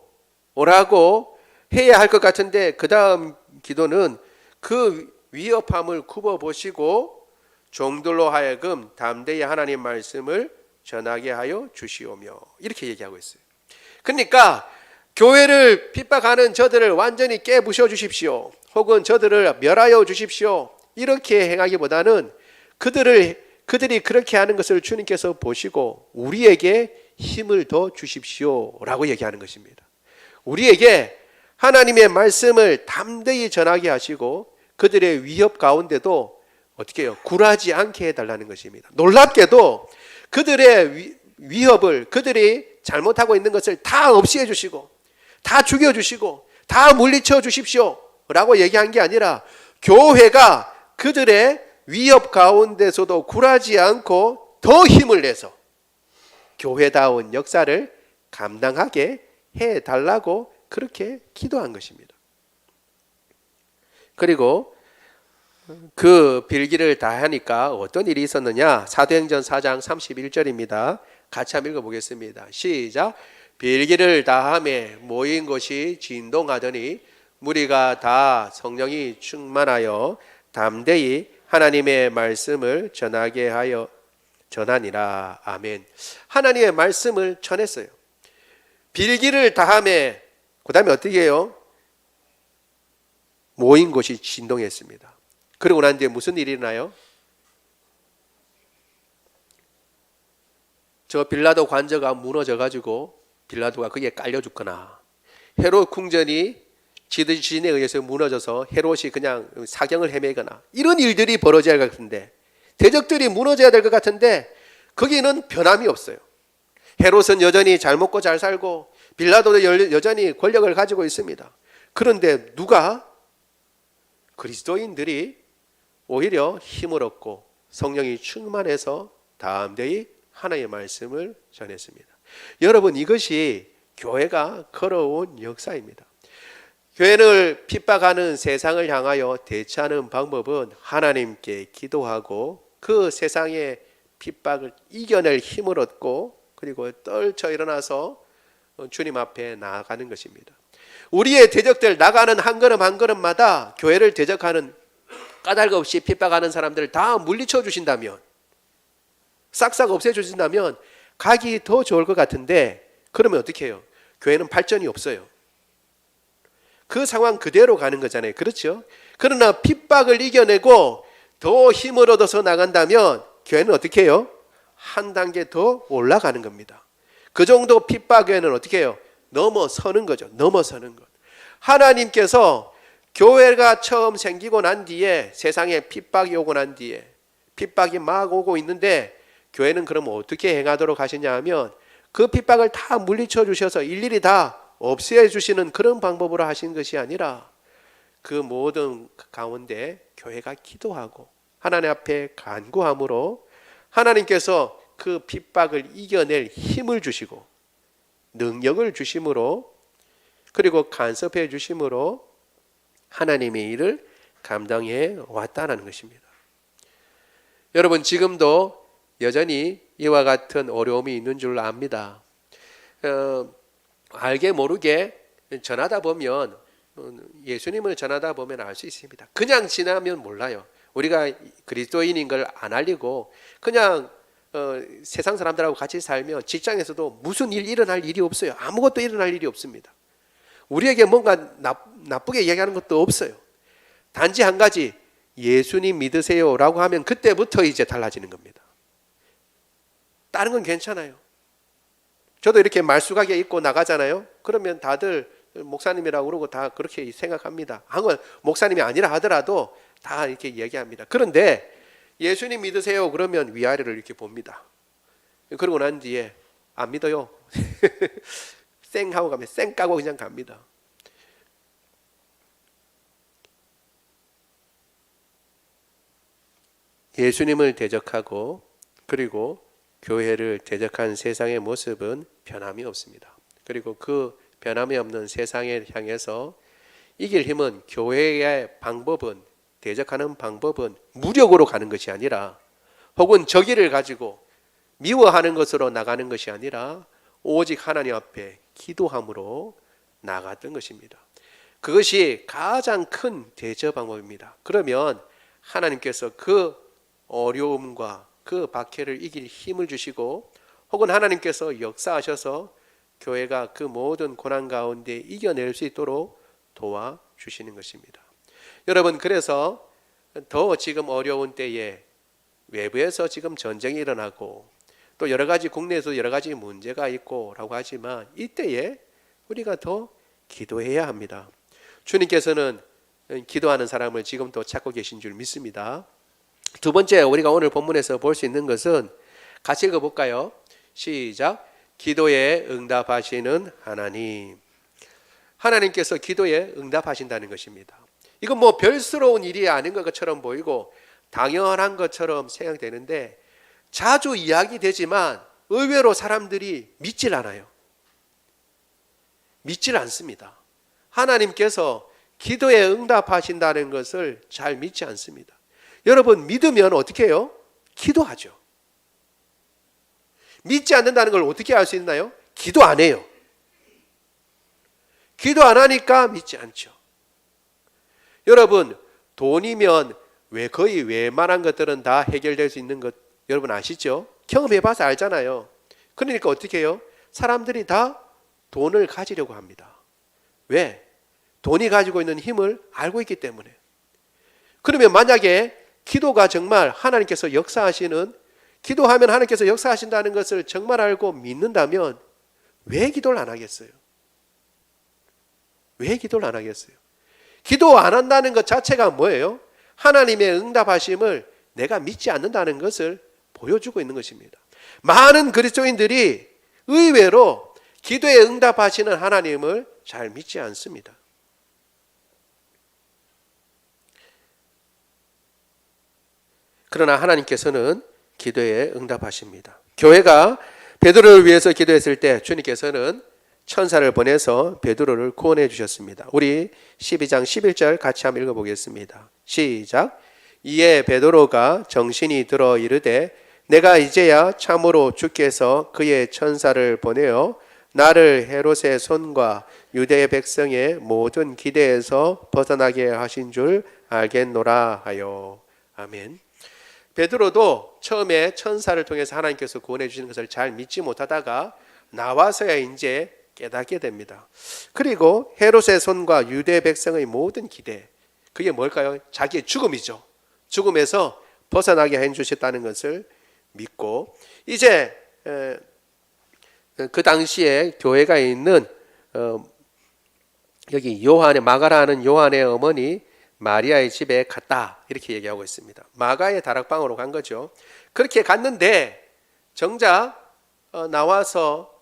라고 해야 할 것 같은데 그 다음 기도는 그 위협함을 굽어보시고 종들로 하여금 담대히 하나님 말씀을 전하게 하여 주시오며 이렇게 얘기하고 있어요. 그러니까 교회를 핍박하는 저들을 완전히 깨부셔 주십시오. 혹은 저들을 멸하여 주십시오. 이렇게 행하기보다는 그들이 그렇게 하는 것을 주님께서 보시고 우리에게 힘을 더 주십시오 라고 얘기하는 것입니다. 우리에게 하나님의 말씀을 담대히 전하게 하시고 그들의 위협 가운데도 어떻게 해요? 굴하지 않게 해달라는 것입니다. 놀랍게도 그들의 위협을 그들이 잘못하고 있는 것을 다 없이해 주시고 다 죽여주시고 다 물리쳐 주십시오 라고 얘기한 게 아니라 교회가 그들의 위협 가운데서도 굴하지 않고 더 힘을 내서 교회다운 역사를 감당하게 해달라고 그렇게 기도한 것입니다. 그리고 그 빌기를 다 하니까 어떤 일이 있었느냐? 사도행전 4장 31절입니다. 같이 한번 읽어보겠습니다. 시작. 빌기를 다하매 모인 곳이 진동하더니 무리가 다 성령이 충만하여 담대히 하나님의 말씀을 전하게 하여 전하니라. 아멘. 하나님의 말씀을 전했어요. 빌기를 다하매 그 다음에 어떻게 해요? 모인 곳이 진동했습니다. 그러고 난 뒤에 무슨 일이 일어나요? 저 빌라도 관저가 무너져가지고 빌라도가 거기에 깔려 죽거나 헤롯 궁전이 지진에 의해서 무너져서 헤롯이 그냥 사경을 헤매거나 이런 일들이 벌어져야 할 것 같은데 대적들이 무너져야 될 것 같은데 거기는 변함이 없어요. 헤롯은 여전히 잘 먹고 잘 살고 빌라도도 여전히 권력을 가지고 있습니다. 그런데 누가? 그리스도인들이 오히려 힘을 얻고 성령이 충만해서 담대히 하나님의 말씀을 전했습니다. 여러분, 이것이 교회가 걸어온 역사입니다. 교회를 핍박하는 세상을 향하여 대처하는 방법은 하나님께 기도하고 그 세상의 핍박을 이겨낼 힘을 얻고 그리고 떨쳐 일어나서 주님 앞에 나아가는 것입니다. 우리의 대적들 나가는 한 걸음 한 걸음마다 교회를 대적하는 까닭 없이 핍박하는 사람들을 다 물리쳐 주신다면 싹싹 없애 주신다면 가기 더 좋을 것 같은데 그러면 어떻게 해요? 교회는 발전이 없어요. 그 상황 그대로 가는 거잖아요. 그렇죠? 그러나 핍박을 이겨내고 더 힘을 얻어서 나간다면 교회는 어떻게 해요? 한 단계 더 올라가는 겁니다. 그 정도 핍박에는 어떻게 해요? 넘어서는 거죠. 넘어서는 것. 하나님께서 교회가 처음 생기고 난 뒤에 세상에 핍박이 오고 난 뒤에 핍박이 막 오고 있는데 교회는 그럼 어떻게 행하도록 하시냐 하면 그 핍박을 다 물리쳐 주셔서 일일이 다 없애 주시는 그런 방법으로 하신 것이 아니라 그 모든 가운데 교회가 기도하고 하나님 앞에 간구함으로 하나님께서 그 핍박을 이겨낼 힘을 주시고 능력을 주심으로 그리고 간섭해 주심으로 하나님의 일을 감당해 왔다는 것입니다. 여러분 지금도 여전히 이와 같은 어려움이 있는 줄 압니다. 알게 모르게 전하다 보면 예수님을 전하다 보면 알 수 있습니다. 그냥 지나면 몰라요. 우리가 그리스도인인 걸 안 알리고 그냥 세상 사람들하고 같이 살면 직장에서도 무슨 일 일어날 일이 없어요. 아무것도 일어날 일이 없습니다. 우리에게 뭔가 나쁘게 이야기하는 것도 없어요. 단지 한 가지 예수님 믿으세요라고 하면 그때부터 이제 달라지는 겁니다. 다른 건 괜찮아요. 저도 이렇게 말쑥하게 입고 나가잖아요. 그러면 다들 목사님이라고 그러고 다 그렇게 생각합니다. 한건 목사님이 아니라 하더라도 다 이렇게 얘기합니다. 그런데 예수님 믿으세요 그러면 위아래를 이렇게 봅니다. 그러고 난 뒤에 안 믿어요. 쌩 하고 가면 쌩 까고 그냥 갑니다. 예수님을 대적하고 그리고 교회를 대적한 세상의 모습은 변함이 없습니다. 그리고 그 변함이 없는 세상을 향해서 이길 힘은 교회의 방법은 대적하는 방법은 무력으로 가는 것이 아니라 혹은 저기를 가지고 미워하는 것으로 나가는 것이 아니라 오직 하나님 앞에 기도함으로 나갔던 것입니다. 그것이 가장 큰 대저 방법입니다. 그러면 하나님께서 그 어려움과 그 박해를 이길 힘을 주시고 혹은 하나님께서 역사하셔서 교회가 그 모든 고난 가운데 이겨낼 수 있도록 도와주시는 것입니다. 여러분 그래서 더 지금 어려운 때에 외부에서 지금 전쟁이 일어나고 또 여러 가지 국내에서 여러 가지 문제가 있고 라고 하지만 이때에 우리가 더 기도해야 합니다. 주님께서는 기도하는 사람을 지금도 찾고 계신 줄 믿습니다. 두 번째 우리가 오늘 본문에서 볼 수 있는 것은 같이 읽어볼까요? 시작. 기도에 응답하시는 하나님. 하나님께서 기도에 응답하신다는 것입니다. 이건 뭐 별스러운 일이 아닌 것처럼 보이고 당연한 것처럼 생각되는데 자주 이야기되지만 의외로 사람들이 믿질 않아요. 믿질 않습니다. 하나님께서 기도에 응답하신다는 것을 잘 믿지 않습니다. 여러분 믿으면 어떻게 해요? 기도하죠. 믿지 않는다는 걸 어떻게 알 수 있나요? 기도 안 해요. 기도 안 하니까 믿지 않죠. 여러분 돈이면 거의 웬만한 것들은 다 해결될 수 있는 것 여러분 아시죠? 경험해봐서 알잖아요. 그러니까 어떻게 해요? 사람들이 다 돈을 가지려고 합니다. 왜? 돈이 가지고 있는 힘을 알고 있기 때문에. 그러면 만약에 기도가 정말 하나님께서 역사하시는 기도하면 하나님께서 역사하신다는 것을 정말 알고 믿는다면 왜 기도를 안 하겠어요? 왜 기도를 안 하겠어요? 기도 안 한다는 것 자체가 뭐예요? 하나님의 응답하심을 내가 믿지 않는다는 것을 보여주고 있는 것입니다. 많은 그리스도인들이 의외로 기도에 응답하시는 하나님을 잘 믿지 않습니다. 그러나 하나님께서는 기도에 응답하십니다. 교회가 베드로를 위해서 기도했을 때 주님께서는 천사를 보내서 베드로를 구원해 주셨습니다. 우리 12장 11절 같이 한번 읽어보겠습니다. 시작. 이에 베드로가 정신이 들어 이르되 내가 이제야 참으로 주께서 그의 천사를 보내어 나를 헤롯의 손과 유대 백성의 모든 기대에서 벗어나게 하신 줄 알겠노라 하여. 아멘. 베드로도 처음에 천사를 통해서 하나님께서 구원해 주시는 것을 잘 믿지 못하다가 나와서야 이제 깨닫게 됩니다. 그리고 헤롯의 손과 유대 백성의 모든 기대, 그게 뭘까요? 자기의 죽음이죠. 죽음에서 벗어나게 해주셨다는 것을 믿고 이제 그 당시에 교회가 있는 여기 요한의 마가라는 요한의 어머니 마리아의 집에 갔다 이렇게 얘기하고 있습니다. 마가의 다락방으로 간 거죠. 그렇게 갔는데 정작 나와서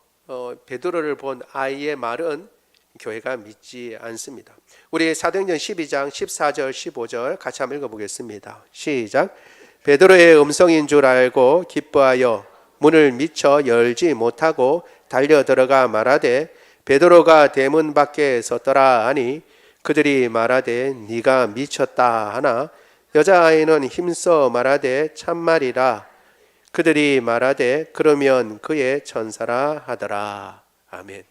베드로를 본 아이의 말은 교회가 믿지 않습니다. 우리 사도행전 12장 14절 15절 같이 한번 읽어보겠습니다. 시작. 베드로의 음성인 줄 알고 기뻐하여 문을 미처 열지 못하고 달려 들어가 말하되 베드로가 대문 밖에 섰더라 하니 그들이 말하되 네가 미쳤다 하나 여자아이는 힘써 말하되 참말이라. 그들이 말하되 그러면 그의 천사라 하더라. 아멘.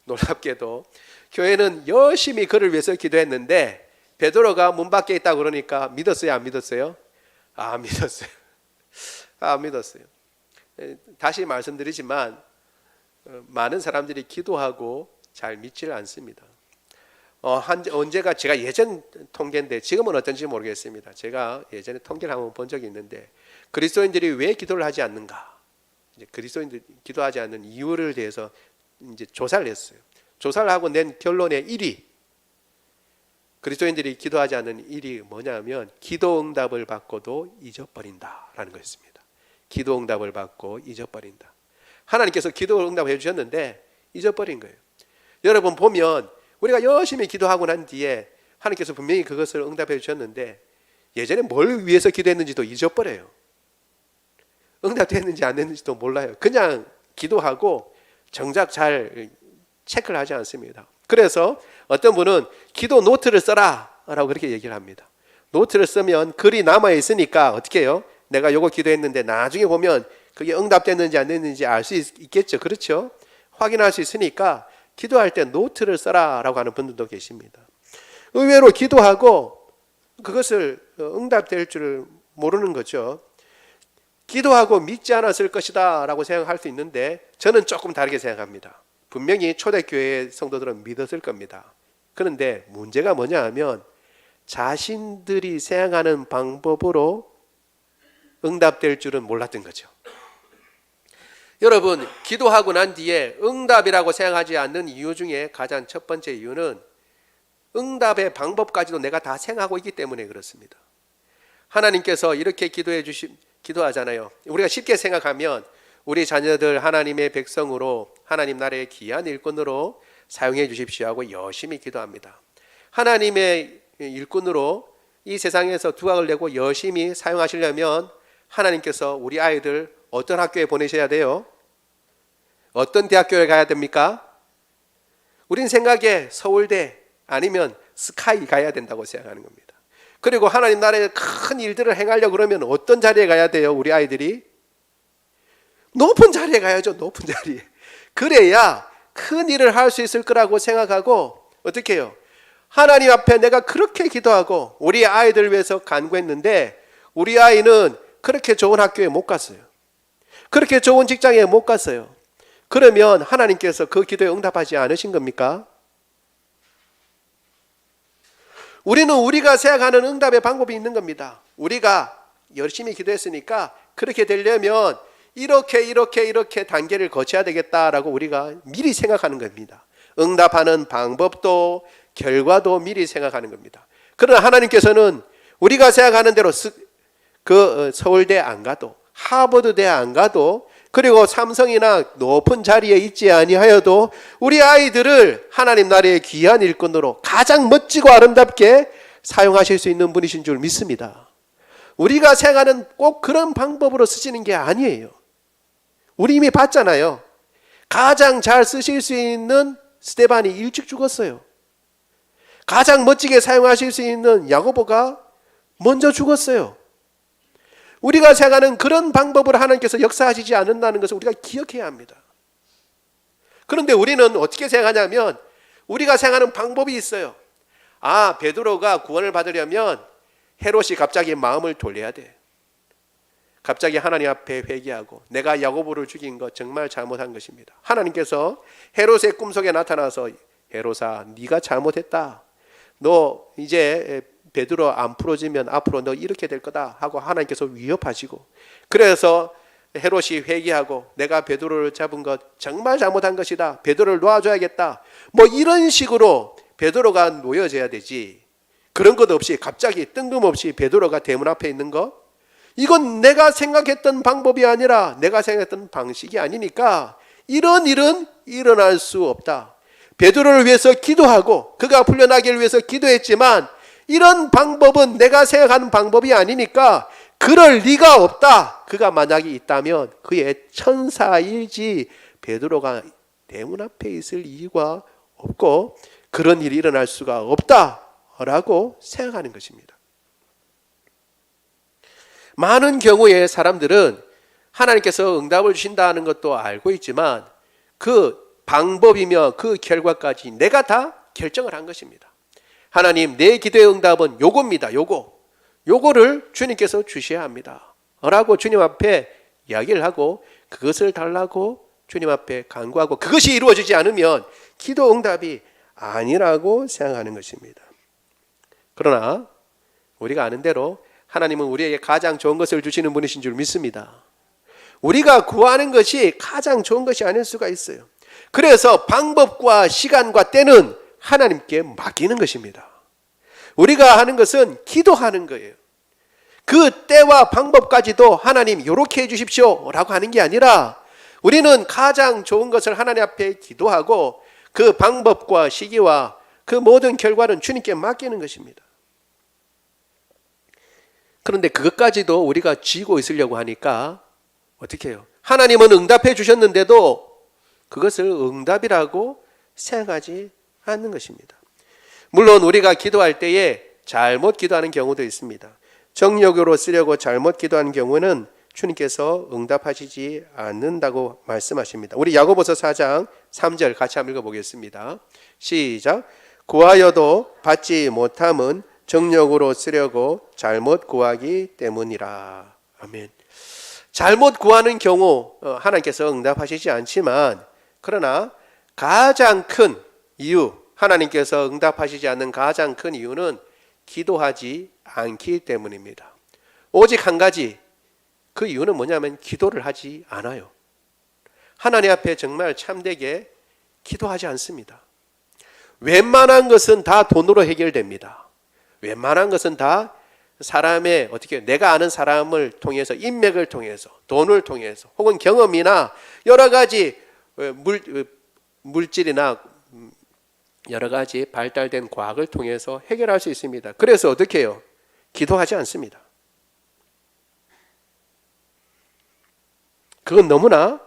놀랍게도 교회는 열심히 그를 위해서 기도했는데 베드로가 문 밖에 있다고 그러니까 믿었어요, 안 믿었어요? 믿었어요. 안 믿었어요. 다시 말씀드리지만 많은 사람들이 기도하고 잘 믿지를 않습니다. 언제가 제가 예전 통계인데 지금은 어떤지 모르겠습니다. 제가 예전에 통계를 한번 본 적이 있는데 그리스도인들이 왜 기도를 하지 않는가? 이제 그리스도인들이 기도하지 않는 이유를 대해서 이제 조사를 했어요. 조사를 하고 낸 결론의 1위. 그리스도인들이 기도하지 않는 일이 뭐냐면 기도 응답을 받고도 잊어버린다라는 것입니다. 기도 응답을 받고 잊어버린다. 하나님께서 기도 응답을 해주셨는데 잊어버린 거예요. 여러분 보면 우리가 열심히 기도하고 난 뒤에 하나님께서 분명히 그것을 응답해 주셨는데 예전에 뭘 위해서 기도했는지도 잊어버려요. 응답됐는지 안 됐는지도 몰라요. 그냥 기도하고 정작 잘 체크를 하지 않습니다. 그래서 어떤 분은 기도 노트를 써라 라고 그렇게 얘기를 합니다. 노트를 쓰면 글이 남아있으니까 어떻게 해요? 내가 요거 기도했는데 나중에 보면 그게 응답됐는지 안 됐는지 알 수 있겠죠. 그렇죠? 확인할 수 있으니까 기도할 때 노트를 써라 라고 하는 분들도 계십니다. 의외로 기도하고 그것을 응답될 줄 모르는 거죠. 기도하고 믿지 않았을 것이다 라고 생각할 수 있는데 저는 조금 다르게 생각합니다. 분명히 초대교회 성도들은 믿었을 겁니다. 그런데 문제가 뭐냐 하면 자신들이 생각하는 방법으로 응답될 줄은 몰랐던 거죠. 여러분, 기도하고 난 뒤에 응답이라고 생각하지 않는 이유 중에 가장 첫 번째 이유는 응답의 방법까지도 내가 다 생각하고 있기 때문에 그렇습니다. 하나님께서 이렇게 기도하잖아요. 우리가 쉽게 생각하면 우리 자녀들 하나님의 백성으로 하나님 나라의 귀한 일꾼으로 사용해 주십시오 하고 열심히 기도합니다. 하나님의 일꾼으로 이 세상에서 두각을 내고 열심히 사용하시려면 하나님께서 우리 아이들 어떤 학교에 보내셔야 돼요? 어떤 대학교에 가야 됩니까? 우린 생각에 서울대 아니면 스카이 가야 된다고 생각하는 겁니다. 그리고 하나님 나라의 큰 일들을 행하려고 그러면 어떤 자리에 가야 돼요? 우리 아이들이? 높은 자리에 가야죠. 높은 자리에. 그래야 큰 일을 할 수 있을 거라고 생각하고 어떻게 해요? 하나님 앞에 내가 그렇게 기도하고 우리 아이들을 위해서 간구했는데 우리 아이는 그렇게 좋은 학교에 못 갔어요. 그렇게 좋은 직장에 못 갔어요. 그러면 하나님께서 그 기도에 응답하지 않으신 겁니까? 우리는 우리가 생각하는 응답의 방법이 있는 겁니다. 우리가 열심히 기도했으니까 그렇게 되려면 이렇게 단계를 거쳐야 되겠다라고 우리가 미리 생각하는 겁니다. 응답하는 방법도 결과도 미리 생각하는 겁니다. 그러나 하나님께서는 우리가 생각하는 대로 서울대 안 가도 하버드대 안 가도 그리고 삼성이나 높은 자리에 있지 아니하여도 우리 아이들을 하나님 나라의 귀한 일꾼으로 가장 멋지고 아름답게 사용하실 수 있는 분이신 줄 믿습니다. 우리가 생각하는 꼭 그런 방법으로 쓰시는 게 아니에요. 우리 이미 봤잖아요. 가장 잘 쓰실 수 있는 스데반이 일찍 죽었어요. 가장 멋지게 사용하실 수 있는 야고보가 먼저 죽었어요. 우리가 생각하는 그런 방법으로 하나님께서 역사하시지 않는다는 것을 우리가 기억해야 합니다. 그런데 우리는 어떻게 생각하냐면 우리가 생각하는 방법이 있어요. 베드로가 구원을 받으려면 헤롯이 갑자기 마음을 돌려야 돼. 갑자기 하나님 앞에 회개하고 내가 야고보를 죽인 것 정말 잘못한 것입니다. 하나님께서 헤롯의 꿈속에 나타나서 헤롯아 네가 잘못했다. 너 이제 베드로 안 풀어지면 앞으로 너 이렇게 될 거다 하고 하나님께서 위협하시고 그래서 헤롯이 회개하고 내가 베드로를 잡은 것 정말 잘못한 것이다. 베드로를 놓아줘야겠다. 뭐 이런 식으로 베드로가 놓여져야 되지. 그런 것 없이 갑자기 뜬금없이 베드로가 대문 앞에 있는 거, 이건 내가 생각했던 방법이 아니라 내가 생각했던 방식이 아니니까 이런 일은 일어날 수 없다. 베드로를 위해서 기도하고 그가 풀려나기를 위해서 기도했지만 이런 방법은 내가 생각하는 방법이 아니니까 그럴 리가 없다. 그가 만약에 있다면 그의 천사일지 베드로가 대문 앞에 있을 이유가 없고 그런 일이 일어날 수가 없다라고 생각하는 것입니다. 많은 경우에 사람들은 하나님께서 응답을 주신다는 것도 알고 있지만 그 방법이며 그 결과까지 내가 다 결정을 한 것입니다. 하나님, 내 기도의 응답은 요겁니다. 요거를 주님께서 주셔야 합니다 라고 주님 앞에 이야기를 하고 그것을 달라고 주님 앞에 간구하고 그것이 이루어지지 않으면 기도 응답이 아니라고 생각하는 것입니다. 그러나 우리가 아는 대로 하나님은 우리에게 가장 좋은 것을 주시는 분이신 줄 믿습니다. 우리가 구하는 것이 가장 좋은 것이 아닐 수가 있어요. 그래서 방법과 시간과 때는 하나님께 맡기는 것입니다. 우리가 하는 것은 기도하는 거예요. 그 때와 방법까지도 하나님 이렇게 해주십시오 라고 하는 게 아니라 우리는 가장 좋은 것을 하나님 앞에 기도하고 그 방법과 시기와 그 모든 결과는 주님께 맡기는 것입니다. 그런데 그것까지도 우리가 쥐고 있으려고 하니까 어떻게 해요? 하나님은 응답해 주셨는데도 그것을 응답이라고 생각하지 않는 것입니다. 물론 우리가 기도할 때에 잘못 기도하는 경우도 있습니다. 정욕으로 쓰려고 잘못 기도하는 경우는 주님께서 응답하시지 않는다고 말씀하십니다. 우리 야고보서 4장 3절 같이 한번 읽어보겠습니다. 시작. 구하여도 받지 못함은 정욕으로 쓰려고 잘못 구하기 때문이라. 아멘. 잘못 구하는 경우 하나님께서 응답하시지 않지만 그러나 가장 큰 이유, 하나님께서 응답하시지 않는 가장 큰 이유는 기도하지 않기 때문입니다. 오직 한 가지, 그 이유는 뭐냐면 기도를 하지 않아요. 하나님 앞에 정말 참되게 기도하지 않습니다. 웬만한 것은 다 돈으로 해결됩니다. 웬만한 것은 다 사람의 내가 아는 사람을 통해서, 인맥을 통해서, 돈을 통해서, 혹은 경험이나 여러 가지 물질이나 여러 가지 발달된 과학을 통해서 해결할 수 있습니다. 그래서 어떻게 해요? 기도하지 않습니다. 그건 너무나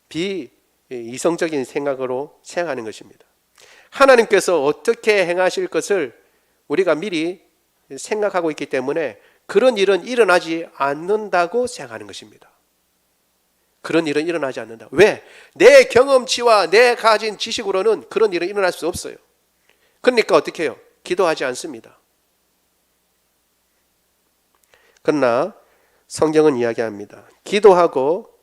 비이성적인 생각으로 생각하는 것입니다. 하나님께서 어떻게 행하실 것을 우리가 미리 생각하고 있기 때문에 그런 일은 일어나지 않는다고 생각하는 것입니다. 그런 일은 일어나지 않는다. 왜? 내 경험치와 내 가진 지식으로는 그런 일은 일어날 수 없어요. 그러니까 어떻게 해요? 기도하지 않습니다. 그러나 성경은 이야기합니다. 기도하고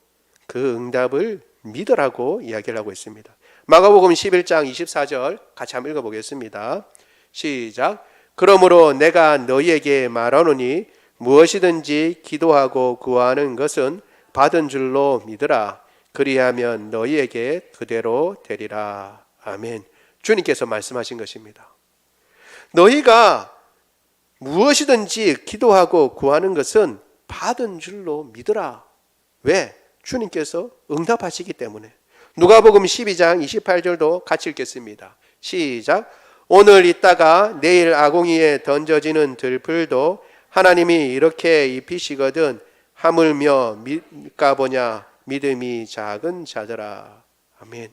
그 응답을 믿으라고 이야기를 하고 있습니다. 마가복음 11장 24절 같이 한번 읽어보겠습니다. 시작. 그러므로 내가 너희에게 말하노니 무엇이든지 기도하고 구하는 것은 받은 줄로 믿으라. 그리하면 너희에게 그대로 되리라. 아멘. 주님께서 말씀하신 것입니다. 너희가 무엇이든지 기도하고 구하는 것은 받은 줄로 믿으라. 왜? 주님께서 응답하시기 때문에. 누가복음 12장 28절도 같이 읽겠습니다. 시작. 오늘 있다가 내일 아궁이에 던져지는 들풀도 하나님이 이렇게 입히시거든 하물며 믿까보냐 믿음이 작은 자들아. 아멘.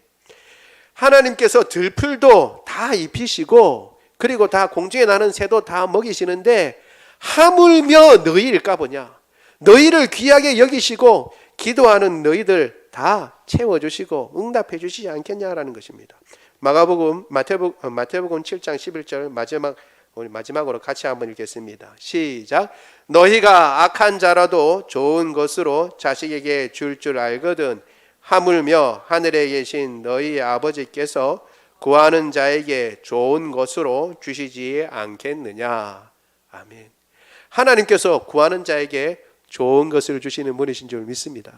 하나님께서 들풀도 다 입히시고 그리고 다 공중에 나는 새도 다 먹이시는데 하물며 너희일까 보냐. 너희를 귀하게 여기시고 기도하는 너희들 다 채워주시고 응답해 주시지 않겠냐라는 것입니다. 마태복음 7장 11절 마지막으로 같이 한번 읽겠습니다. 시작. 너희가 악한 자라도 좋은 것으로 자식에게 줄 알거든 하물며 하늘에 계신 너희 아버지께서 구하는 자에게 좋은 것으로 주시지 않겠느냐. 아멘. 하나님께서 구하는 자에게 좋은 것을 주시는 분이신 줄 믿습니다.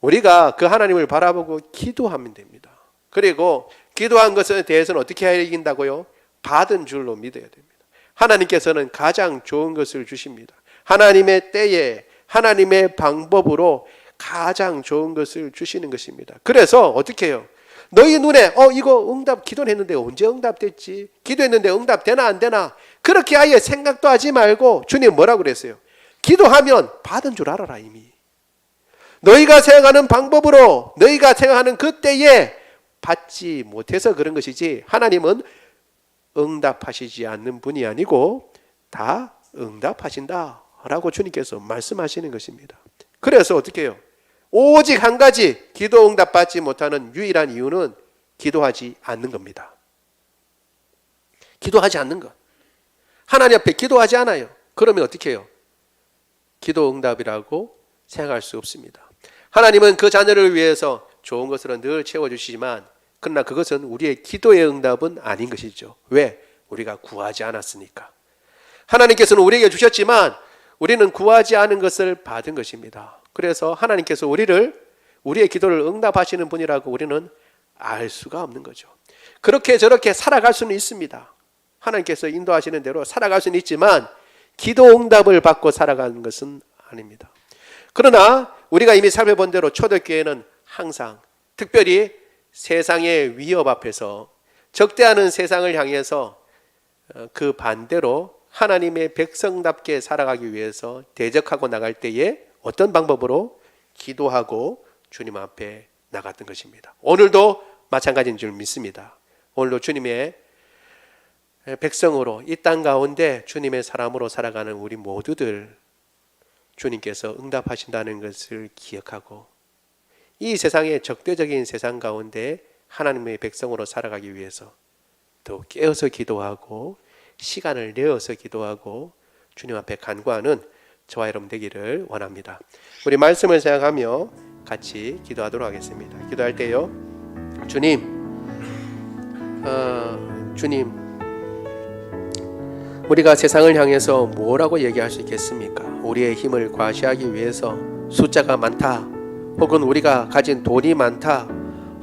우리가 그 하나님을 바라보고 기도하면 됩니다. 그리고 기도한 것에 대해서는 어떻게 해야 이긴다고요? 받은 줄로 믿어야 됩니다. 하나님께서는 가장 좋은 것을 주십니다. 하나님의 때에 하나님의 방법으로 가장 좋은 것을 주시는 것입니다. 그래서 어떻게 해요? 너희 눈에 이거 응답 기도했는데 언제 응답됐지? 기도했는데 응답되나 안 되나? 그렇게 아예 생각도 하지 말고 주님 뭐라고 그랬어요? 기도하면 받은 줄 알아라 이미. 너희가 생각하는 방법으로 너희가 생각하는 그때에 받지 못해서 그런 것이지 하나님은 응답하시지 않는 분이 아니고 다 응답하신다 라고 주님께서 말씀하시는 것입니다. 그래서 어떻게 해요? 오직 한 가지 기도 응답 받지 못하는 유일한 이유는 기도하지 않는 겁니다. 기도하지 않는 것. 하나님 앞에 기도하지 않아요. 그러면 어떻게 해요? 기도 응답이라고 생각할 수 없습니다. 하나님은 그 자녀를 위해서 좋은 것으로 늘 채워주시지만 그러나 그것은 우리의 기도의 응답은 아닌 것이죠. 왜? 우리가 구하지 않았으니까. 하나님께서는 우리에게 주셨지만 우리는 구하지 않은 것을 받은 것입니다. 그래서 하나님께서 우리의 기도를 응답하시는 분이라고 우리는 알 수가 없는 거죠. 그렇게 저렇게 살아갈 수는 있습니다. 하나님께서 인도하시는 대로 살아갈 수는 있지만 기도 응답을 받고 살아가는 것은 아닙니다. 그러나 우리가 이미 살펴본 대로 초대교회는 항상 특별히 세상의 위협 앞에서 적대하는 세상을 향해서 그 반대로 하나님의 백성답게 살아가기 위해서 대적하고 나갈 때에 어떤 방법으로? 기도하고 주님 앞에 나갔던 것입니다. 오늘도 마찬가지인 줄 믿습니다. 오늘도 주님의 백성으로 이 땅 가운데 주님의 사람으로 살아가는 우리 모두들 주님께서 응답하신다는 것을 기억하고 이 세상의 적대적인 세상 가운데 하나님의 백성으로 살아가기 위해서 더 깨어서 기도하고 시간을 내어서 기도하고 주님 앞에 간구하는 저와 여러분 되기를 원합니다. 우리 말씀을 생각하며 같이 기도하도록 하겠습니다. 기도할 때요, 주님, 우리가 세상을 향해서 뭐라고 얘기할 수 있겠습니까? 우리의 힘을 과시하기 위해서 숫자가 많다, 혹은 우리가 가진 돈이 많다,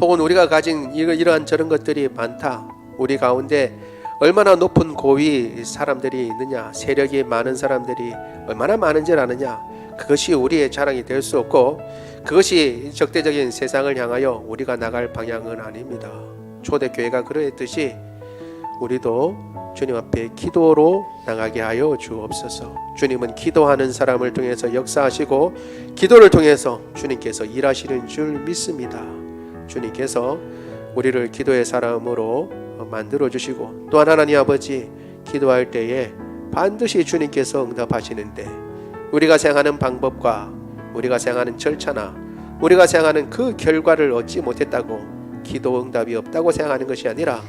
혹은 우리가 가진 이러한 저런 것들이 많다, 우리 가운데 얼마나 높은 고위 사람들이 있느냐, 세력이 많은 사람들이 얼마나 많은지를 아느냐, 그것이 우리의 자랑이 될 수 없고 그것이 적대적인 세상을 향하여 우리가 나갈 방향은 아닙니다. 초대교회가 그러했듯이 우리도 주님 앞에 기도로 나가게 하여 주옵소서. 주님은 기도하는 사람을 통해서 역사하시고 기도를 통해서 주님께서 일하시는 줄 믿습니다. 주님께서 우리를 기도의 사람으로 만들어 주시고 또한 하나님 아버지 기도할 때에 반드시 주님께서 응답하시는데 우리가 생각하는 방법과 우리가 생각하는 절차나 우리가 생각하는 그 결과를 얻지 못했다고 기도 응답이 없다고 생각하는 것이 아니라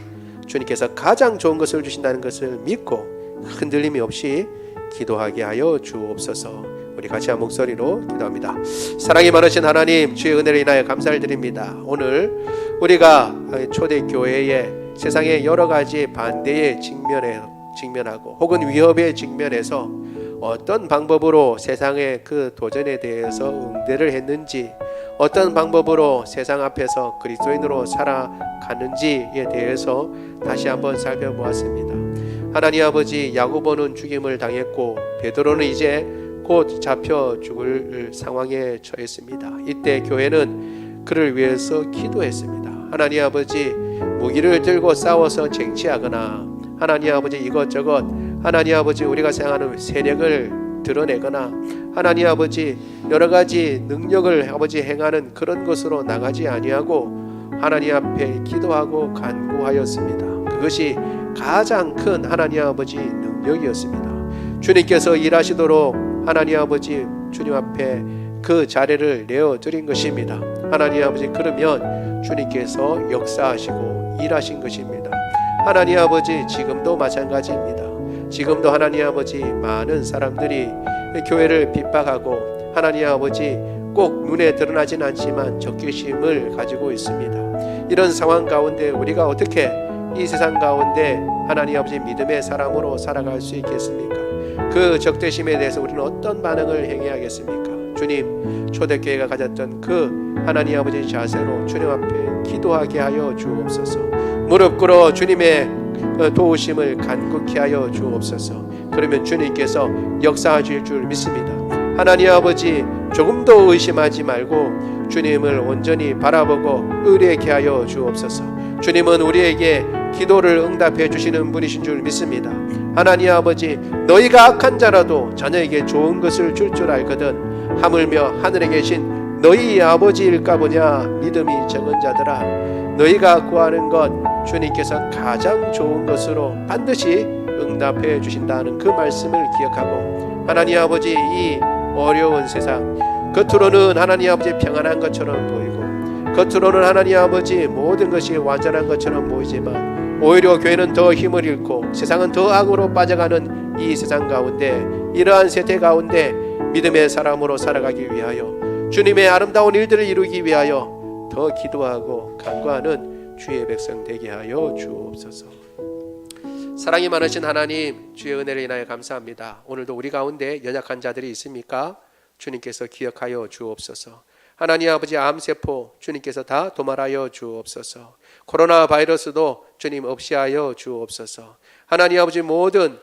주님께서 가장 좋은 것을 주신다는 것을 믿고 흔들림이 없이 기도하게 하여 주옵소서. 우리 같이 한 목소리로 기도합니다. 사랑이 많으신 하나님, 주의 은혜를 인하여 감사를 드립니다. 오늘 우리가 초대교회의 세상의 여러 가지 반대에 직면하고 혹은 위협에 직면해서 어떤 방법으로 세상의 그 도전에 대해서 응대를 했는지, 어떤 방법으로 세상 앞에서 그리스도인으로 살아가는지에 대해서 다시 한번 살펴보았습니다. 하나님 아버지, 야고보는 죽임을 당했고 베드로는 이제 곧 잡혀 죽을 상황에 처했습니다. 이때 교회는 그를 위해서 기도했습니다. 하나님 아버지, 무기를 들고 싸워서 쟁취하거나 하나님 아버지 이것저것 하나님 아버지 우리가 생각하는 세력을 드러내거나 하나님 아버지 여러 가지 능력을 아버지 행하는 그런 것으로 나가지 아니하고 하나님 앞에 기도하고 간구하였습니다. 그것이 가장 큰 하나님 아버지 능력이었습니다. 주님께서 일하시도록 하나님 아버지 주님 앞에 그 자리를 내어드린 것입니다. 하나님 아버지, 그러면 주님께서 역사하시고 일하신 것입니다. 하나님 아버지, 지금도 마찬가지입니다. 지금도 하나님 아버지 많은 사람들이 교회를 핍박하고 하나님 아버지 꼭 눈에 드러나진 않지만 적개심을 가지고 있습니다. 이런 상황 가운데 우리가 어떻게 이 세상 가운데 하나님 아버지 믿음의 사람으로 살아갈 수 있겠습니까? 그 적대심에 대해서 우리는 어떤 반응을 행해야겠습니까? 주님, 초대교회가 가졌던 그 하나님 아버지의 자세로 주님 앞에 기도하게 하여 주옵소서. 무릎 꿇어 주님의 도우심을 간구케 하여 주옵소서. 그러면 주님께서 역사하실 줄 믿습니다. 하나님 아버지, 조금도 의심하지 말고 주님을 온전히 바라보고 의뢰케 하여 주옵소서. 주님은 우리에게 기도를 응답해 주시는 분이신 줄 믿습니다. 하나님 아버지, 너희가 악한 자라도 자녀에게 좋은 것을 줄 줄 알거든 하물며 하늘에 계신 너희 아버지일까 보냐. 믿음이 적은 자들아, 너희가 구하는 것 주님께서 가장 좋은 것으로 반드시 응답해 주신다는 그 말씀을 기억하고, 하나님 아버지, 이 어려운 세상, 겉으로는 하나님 아버지 평안한 것처럼 보이고 겉으로는 하나님 아버지 모든 것이 완전한 것처럼 보이지만 오히려 교회는 더 힘을 잃고 세상은 더 악으로 빠져가는 이 세상 가운데, 이러한 세태 가운데 믿음의 사람으로 살아가기 위하여, 주님의 아름다운 일들을 이루기 위하여 더 기도하고 간구하는 주의 백성 되게 하여 주옵소서. 사랑이 많으신 하나님, 주의 은혜를 인하여 감사합니다. 오늘도 우리 가운데 연약한 자들이 있습니까? 주님께서 기억하여 주옵소서. 하나님 아버지, 암세포 주님께서 다 도말하여 주옵소서. 코로나 바이러스도 주님 없이 하여 주옵소서. 하나님 아버지, 모든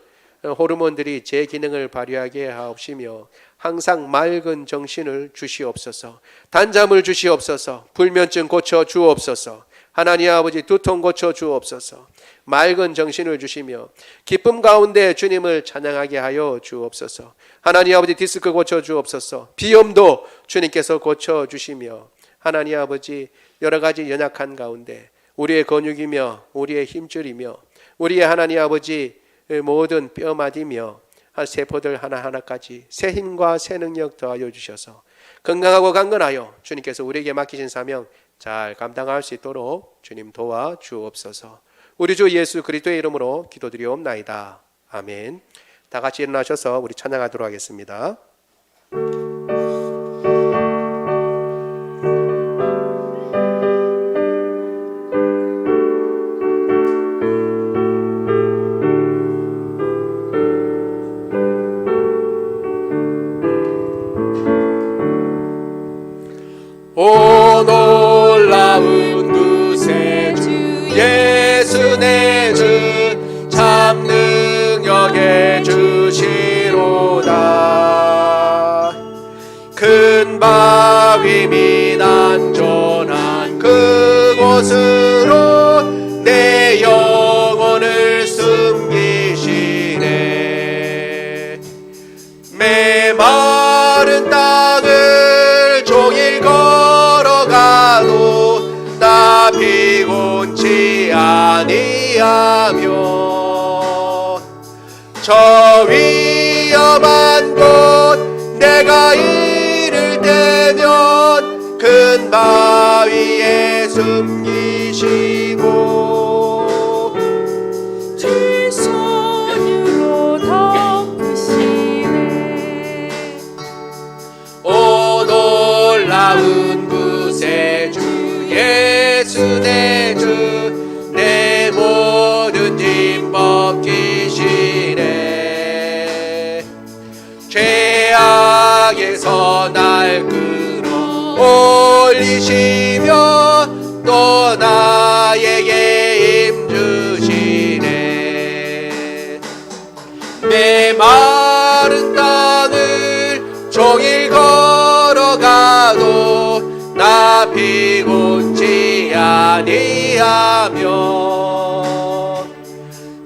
호르몬들이 제 기능을 발휘하게 하옵시며 항상 맑은 정신을 주시옵소서. 단잠을 주시옵소서. 불면증 고쳐 주옵소서. 하나님 아버지, 두통 고쳐 주옵소서. 맑은 정신을 주시며 기쁨 가운데 주님을 찬양하게 하여 주옵소서. 하나님 아버지, 디스크 고쳐 주옵소서. 비염도 주님께서 고쳐 주시며 하나님 아버지, 여러 가지 연약한 가운데 우리의 근육이며 우리의 힘줄이며 우리의 하나님 아버지 모든 뼈마디며 세포들 하나하나까지 새 힘과 새 능력 더하여 주셔서 건강하고 강건하여 주님께서 우리에게 맡기신 사명 잘 감당할 수 있도록 주님 도와 주옵소서. 우리 주 예수 그리스도의 이름으로 기도드리옵나이다. 아멘. 다 같이 일어나셔서 우리 찬양하도록 하겠습니다. 오 놀라운 그새 주 예수 내 주 참 능력의 주시로다. 큰 바위 및 안전한 그곳으로 내 영혼을 숨기시네. 메마른 땅을 종일 걸어가도 나 피곤치 아니하며 저 위험한 곳 내가 이를 때면 큰 바위에 숨기시고 주 손으로 덮으시네. 오 놀라운 그새 주 예수 내 주 내 모든 짐 벗기시네. 죄악에서 날 끌어 올리시며 또 나에게 힘 주시네. 메마른 땅을 종일 걸어가도 나 피곤치 아니하며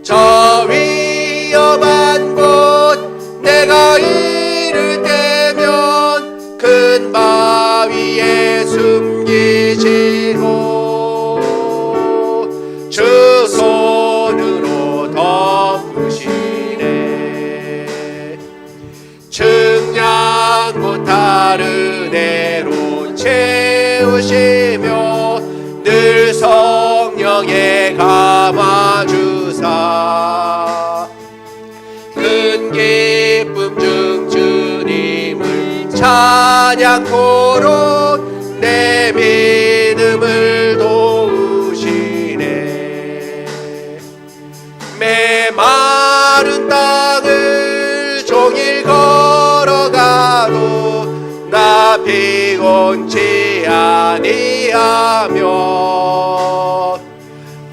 저 위험한 곳 내가 이를 때면 큰 바위에 숨기시고 주 손으로 덮으시네. 측량 못할 은혜로 채우시며 늘 성령에 감아주사 큰 기쁨 중 주님을 찬양토록 내 믿음을 도우시네. 메마른 땅을 나 피곤치 아니하며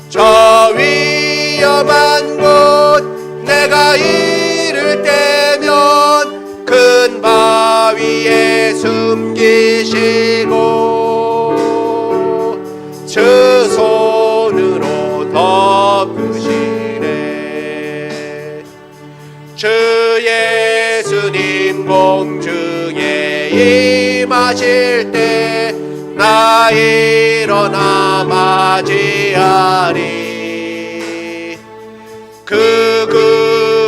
저 위험한 곳 내가 이를 때면 큰 바위에 숨기시고 주 손으로 덮으시네. 주 예수님 공중에 임하실 때 나 일어나 맞이하리. 그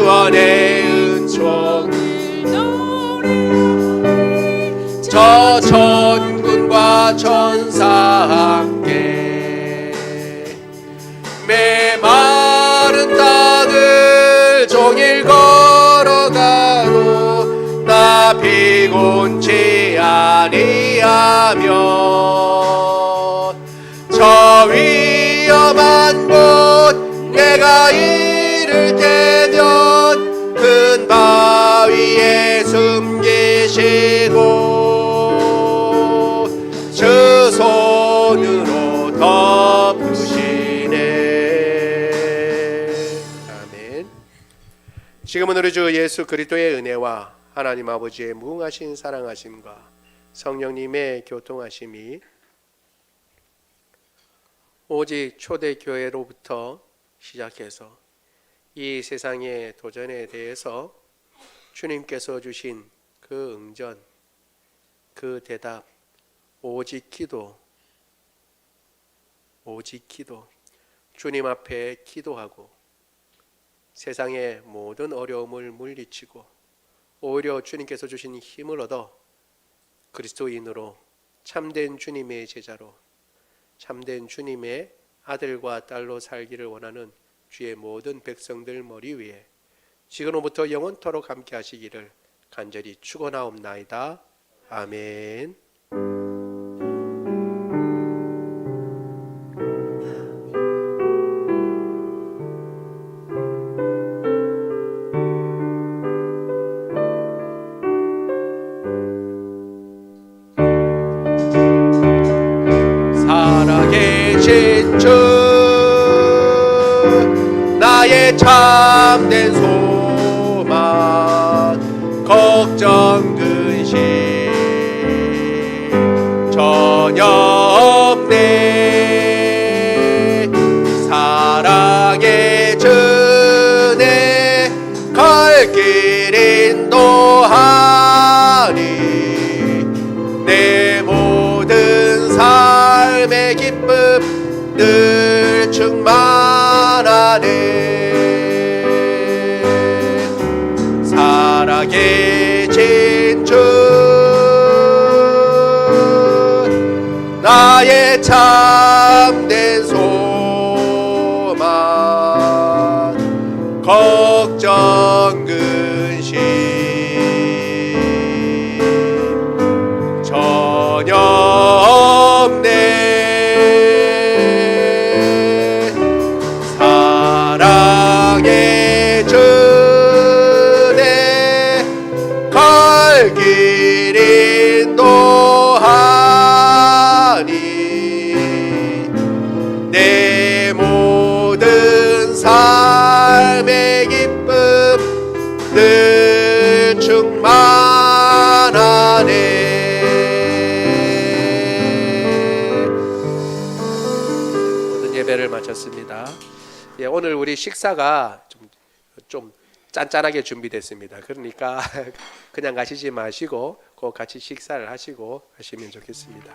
구원의 은총 저 천군과 천사 함께 메마른 땅을 종일 걸어가도 나 피곤치 아니하며 저 위험한 곳 내가 이를 때면 큰 바위에 숨기시고 주 손으로 덮으시네. 아멘. 지금은 우리 주 예수 그리스도의 은혜와 하나님 아버지의 무궁하신 사랑하심과 성령님의 교통하심이 오직 초대교회로부터 시작해서 이 세상의 도전에 대해서 주님께서 주신 그 응전, 그 대답, 오직 기도, 주님 앞에 기도하고 세상의 모든 어려움을 물리치고 오히려 주님께서 주신 힘을 얻어 그리스도인으로 참된 주님의 제자로 참된 주님의 아들과 딸로 살기를 원하는 주의 모든 백성들 머리 위에 지금부터 영원토록 함께 하시기를 간절히 축원하옵나이다. 아멘. 살아계신 주 나의 참된 소망 걱정 근심 전혀 없네. 사랑의 주내 갈 길 인도하니 내 모든 삶의 기쁨 늘 충만하네. 살아계신 주 나의 참된 소망 걱정 근심 전혀 없네. 사랑의 주내 갈 길 인도하니 내 모든 삶의 기쁨 늘 충만하네. 모든 예배를 마쳤습니다. 오늘 우리 식사가 좀 짠짠하게 준비됐습니다. 그러니까 그냥 가시지 마시고 꼭 같이 식사를 하시고 하시면 좋겠습니다.